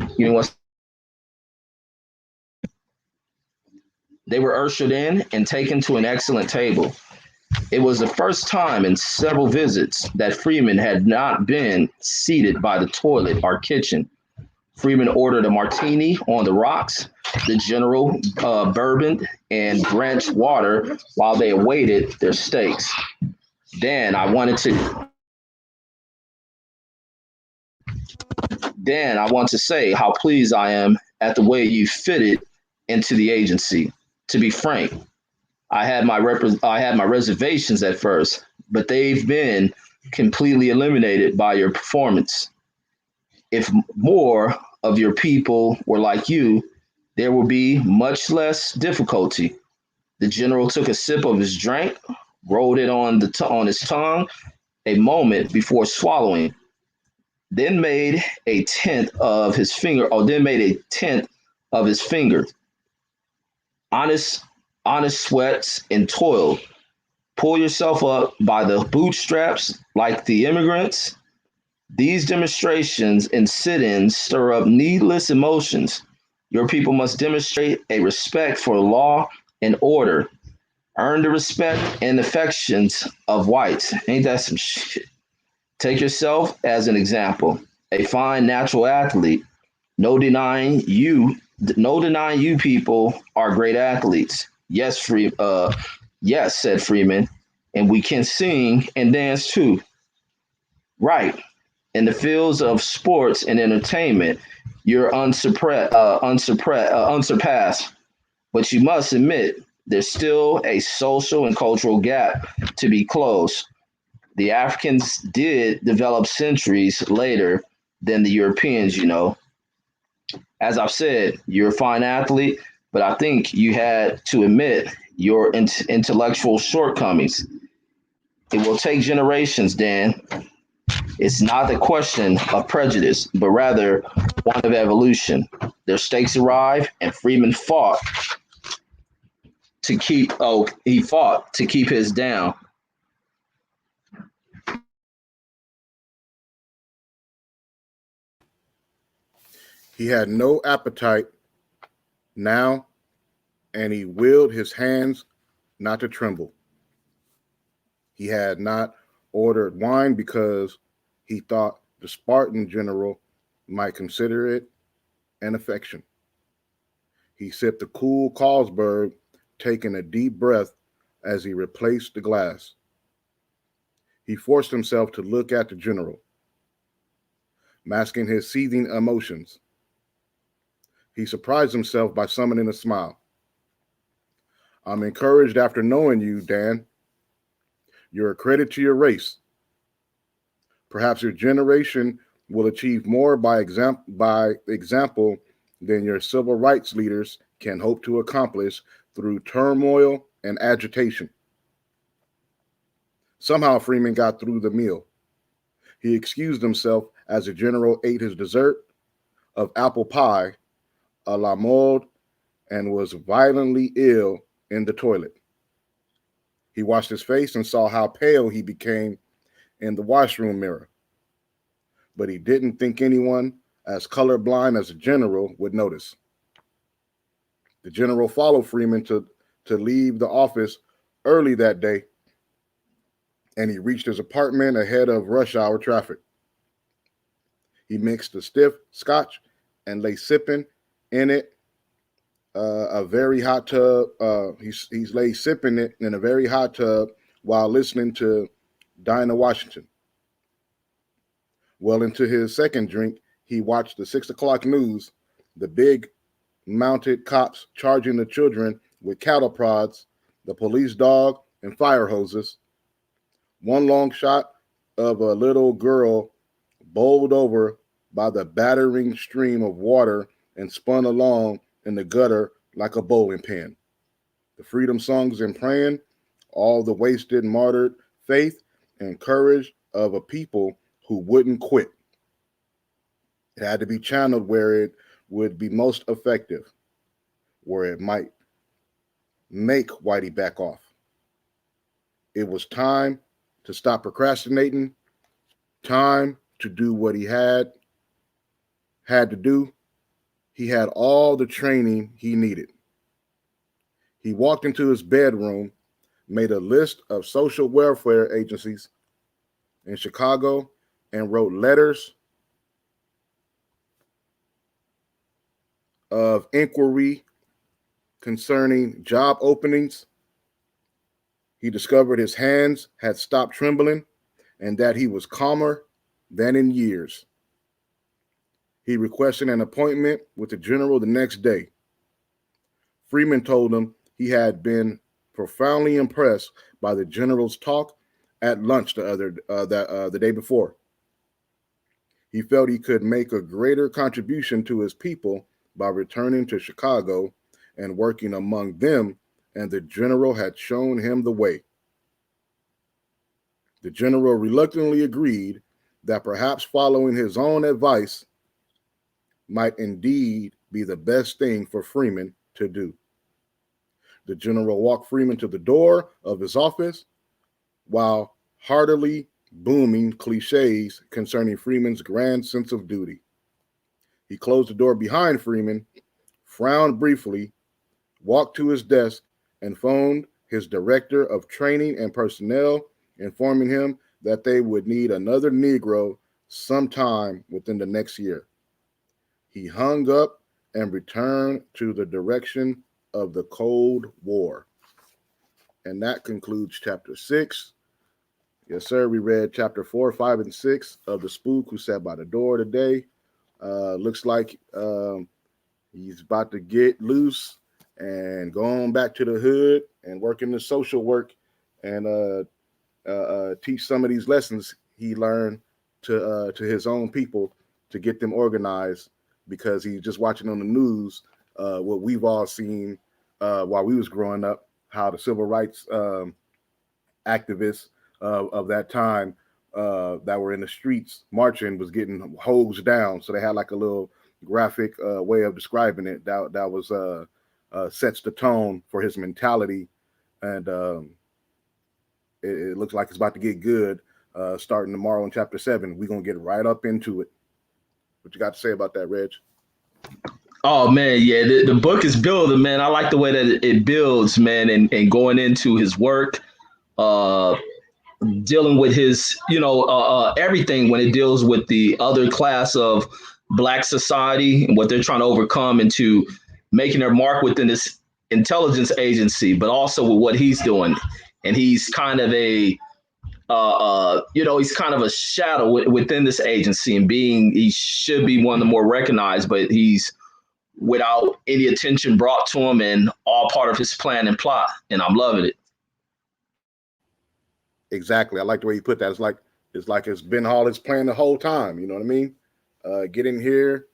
in and taken to an excellent table. It was the first time in several visits that Freeman had not been seated by the toilet or kitchen. Freeman ordered a martini on the rocks, the general bourbon and branch water while they awaited their steaks. Dan, I want to say how pleased I am at the way you fitted into the agency. To be frank, I had my reservations at first, but they've been completely eliminated by your performance. If more of your people were like you, there would be much less difficulty. The general took a sip of his drink, rolled it on his tongue a moment before swallowing, then made a tenth of his finger. Honest sweats and toil. Pull yourself up by the bootstraps like the immigrants. These demonstrations and sit-ins stir up needless emotions. Your people must demonstrate a respect for law and order, earn the respect and affections of whites. Ain't that some shit? Take yourself as an example. A fine natural athlete. No denying you, no denying you people are great athletes. Yes, said Freeman, and we can sing and dance too. Right. In the fields of sports and entertainment, you're unsurpassed. But you must admit, there's still a social and cultural gap to be closed. The Africans did develop centuries later than the Europeans. As I've said, you're a fine athlete, but I think you had to admit your intellectual shortcomings. It will take generations, Dan. It's not a question of prejudice, but rather one of evolution. Their stakes arrived, and Freeman fought to keep his down. He had no appetite now, and he willed his hands not to tremble. He had not ordered wine because he thought the Spartan general might consider it an affection. He sipped the cool Carlsberg, taking a deep breath as he replaced the glass. He forced himself to look at the general, masking his seething emotions. He surprised himself by summoning a smile. I'm encouraged after knowing you, Dan. You're a credit to your race. Perhaps your generation will achieve more by example than your civil rights leaders can hope to accomplish through turmoil and agitation. Somehow Freeman got through the meal. He excused himself as the general ate his dessert of apple pie a la mode and was violently ill in the toilet. He washed his face and saw how pale he became in the washroom mirror. But he didn't think anyone as colorblind as the general would notice. The general followed Freeman to leave the office early that day, and he reached his apartment ahead of rush hour traffic. He mixed a stiff scotch and lay sipping in it a very hot tub. He's lay sipping it in a very hot tub while listening to Dinah Washington. Well into his second drink, he watched the 6 o'clock news, the big mounted cops charging the children with cattle prods, the police dog, and fire hoses. One long shot of a little girl bowled over by the battering stream of water and spun along in the gutter like a bowling pin. The freedom songs and praying, all the wasted, martyred faith and courage of a people who wouldn't quit. It had to be channeled where it would be most effective, where it might make Whitey back off. It was time to stop procrastinating, time to do what he had to do. He had all the training he needed. He walked into his bedroom, made a list of social welfare agencies in Chicago, and wrote letters of inquiry concerning job openings. He discovered his hands had stopped trembling and that he was calmer than in years. He requested an appointment with the general the next day. Freeman told him he had been profoundly impressed by the general's talk at lunch the day before. He felt he could make a greater contribution to his people by returning to Chicago and working among them, and the general had shown him the way. The general reluctantly agreed that perhaps following his own advice might indeed be the best thing for Freeman to do. The general walked Freeman to the door of his office while heartily booming cliches concerning Freeman's grand sense of duty. He closed the door behind Freeman, frowned briefly, walked to his desk, and phoned his director of training and personnel, informing him that they would need another Negro sometime within the next year. He hung up and returned to the direction of the Cold War. And that concludes chapter 6. Yes, sir. We read chapter 4, 5, and 6 of the Spook Who Sat by the Door today. Looks like he's about to get loose and going back to the hood and working the social work and teach some of these lessons he learned to his own people to get them organized, because he's just watching on the news what we've all seen while we was growing up, how the civil rights activists of that time that were in the streets marching was getting hosed down. So they had like a little graphic way of describing it that was sets the tone for his mentality, and it looks like it's about to get good starting tomorrow in chapter 7. We're gonna get right up into it. What you got to say about that, Reg? Oh man, yeah, the book is building, man. I like the way that it builds, man, and going into his work, dealing with his, everything when it deals with the other class of Black society and what they're trying to overcome into making their mark within this intelligence agency, but also with what he's doing. And he's kind of he's kind of a shadow within this agency, and he should be one of the more recognized, but he's without any attention brought to him, and all part of his plan and plot. And I'm loving it. Exactly. I like the way you put that. It's like it's been all his plan the whole time. You know what I mean? Get in here,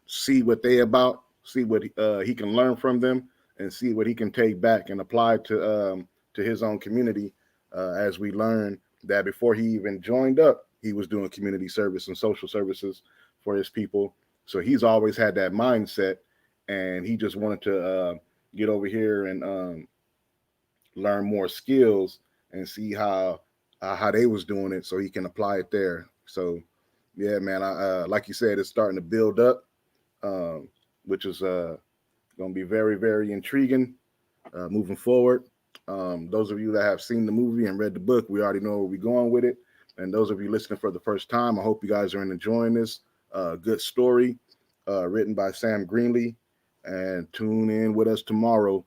see what they about, see what he can learn from them, and see what he can take back and apply to his own community. As we learn that before he even joined up, he was doing community service and social services for his people. So he's always had that mindset, and he just wanted to get over here and learn more skills and see how they was doing it, so he can apply it there. So yeah, man, I like you said, it's starting to build up, which is going to be very, very intriguing moving forward. Those of you that have seen the movie and read the book, we already know where we're going with it. And those of you listening for the first time, I hope you guys are enjoying this good story written by Sam Greenlee, and tune in with us tomorrow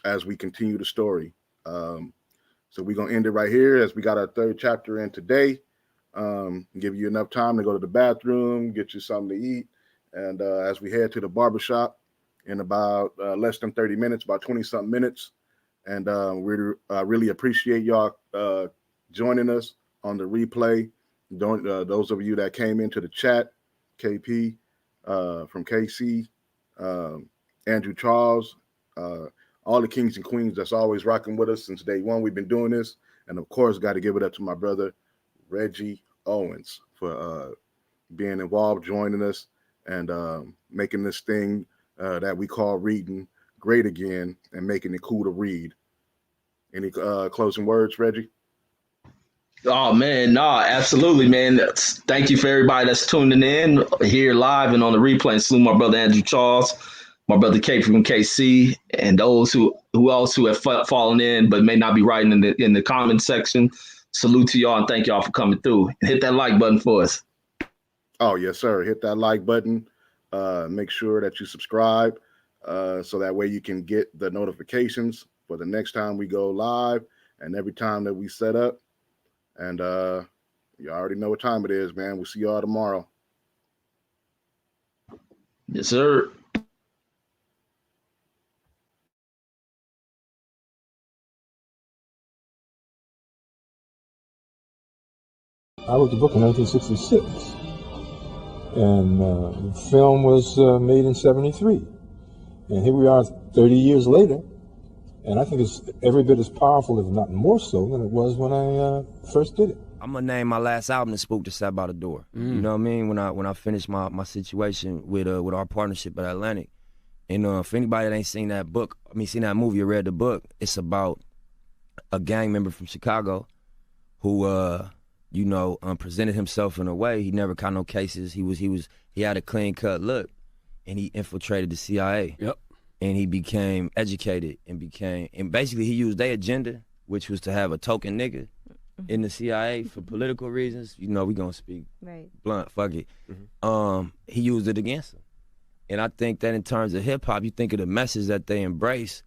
as we continue the story. So we're going to end it right here, as we got our 3rd chapter in today. Give you enough time to go to the bathroom, get you something to eat. And as we head to the barbershop in about less than 30 minutes, about 20-something minutes. And we really appreciate y'all joining us on the replay. Those of you that came into the chat, KP from KC, Andrew Charles, all the kings and queens that's always rocking with us since day one. We've been doing this. And of course, got to give it up to my brother, Reggie Owens, for being involved, joining us, and making this thing that we call reading great again, and making it cool to read. Any closing words, Reggie? Oh man, no, absolutely, man. Thank you for everybody that's tuning in here live and on the replay. And salute my brother Andrew Charles, my brother Kate from KC, and those who else who have fallen in but may not be writing in the comment section. Salute to y'all and thank y'all for coming through. And hit that like button for us. Oh yes, sir. Hit that like button. Make sure that you subscribe so that way you can get the notifications for the next time we go live and every time that we set up. And you already know what time it is, man. We'll see y'all tomorrow. Yes, sir. I wrote the book in 1966, and the film was made in 73. And here we are 30 years later, and I think it's every bit as powerful, if not more so, than it was when I first did it. I'm gonna name my last album "The Spook That Sat by the Door." You know what I mean? When I finish my situation with our partnership at Atlantic, and for anybody that ain't seen that book, seen that movie or read the book, it's about a gang member from Chicago who, you know, presented himself in a way. He never caught no cases. He had a clean cut look, and he infiltrated the CIA. Yep. And he became educated and basically he used their agenda, which was to have a token nigga in the CIA for political reasons. You know, we gonna speak blunt, fuck it. He used it against him. And I think that in terms of hip hop, you think of the message that they embrace,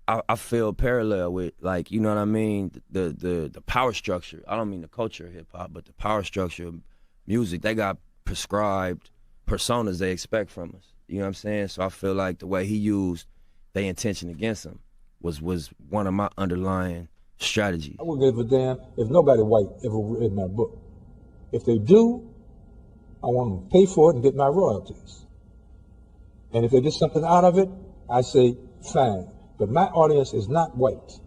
I feel parallel with, like, you know what I mean, the power structure. I don't mean the culture of hip hop, but the power structure of music. They got prescribed personas they expect from us. You know what I'm saying? So I feel like the way he used their intention against him was one of my underlying strategies. I wouldn't give a damn if nobody white ever read my book. If they do, I want them to pay for it and get my royalties. And if they get something out of it, I say, fine. But my audience is not white.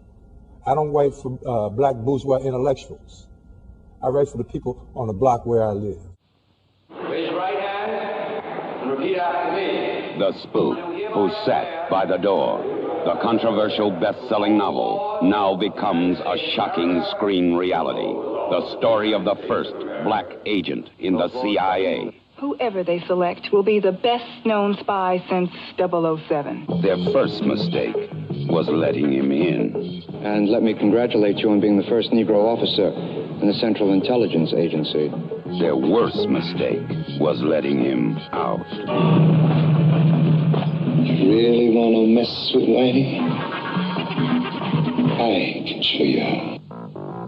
I don't write for black bourgeois intellectuals. I write for the people on the block where I live. Raise your right hand and repeat after me. The Spook, who sat by the door. The controversial best-selling novel now becomes a shocking screen reality. The story of the first black agent in the CIA. Whoever they select will be the best-known spy since 007. Their first mistake was letting him in. And let me congratulate you on being the first Negro officer in the Central Intelligence Agency. Their worst mistake was letting him out. You really want to mess with Whitey? I can show you how.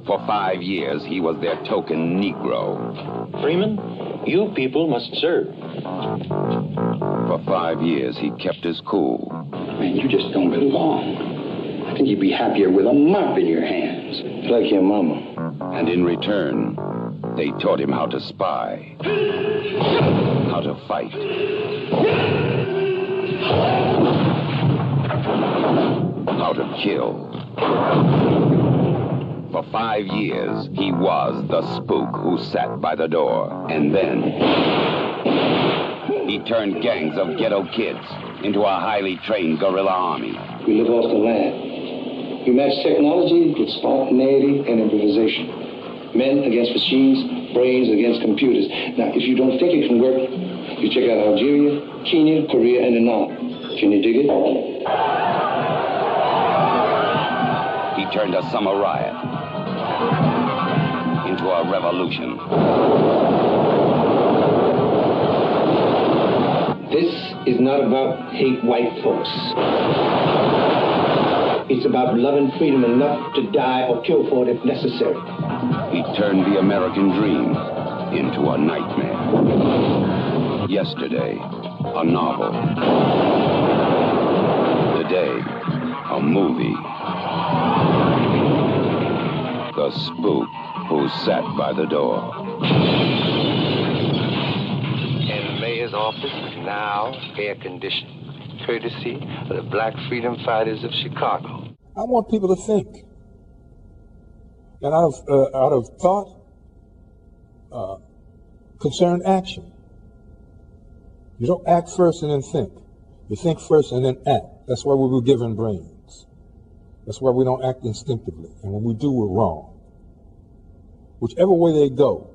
For 5 years, he was their token Negro. Freeman, you people must serve. For 5 years, he kept his cool. Man, you just don't belong. I think you'd be happier with a mop in your hands. Like your mama. And in return, they taught him how to spy, how to fight, how to kill. For 5 years, he was the spook who sat by the door. And then he turned gangs of ghetto kids into a highly trained guerrilla army. We live off the land. We match technology with spontaneity and improvisation. Men against machines, brains against computers. Now, if you don't think it can work, you check out Algeria, Kenya, Korea, and Vietnam. Can you dig it? He turned a summer riot into a revolution. This is not about hate white folks. It's about loving freedom enough to die or kill for it if necessary. He turned the American dream into a nightmare. Yesterday, a novel. Today, a movie. The Spook who sat by the door. And the mayor's office is now air-conditioned, courtesy of the Black Freedom Fighters of Chicago. I want people to think. And out of thought, concerned action. You don't act first and then think. You think first and then act. That's why we were given brains. That's why we don't act instinctively. And when we do, we're wrong. Whichever way they go,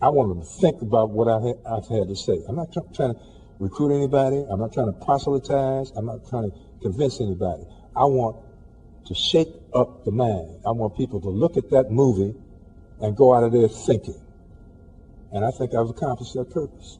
I want them to think about what I've had to say. I'm not trying to recruit anybody. I'm not trying to proselytize. I'm not trying to convince anybody. I want to shake up the mind. I want people to look at that movie and go out of there thinking. And I think I've accomplished that purpose.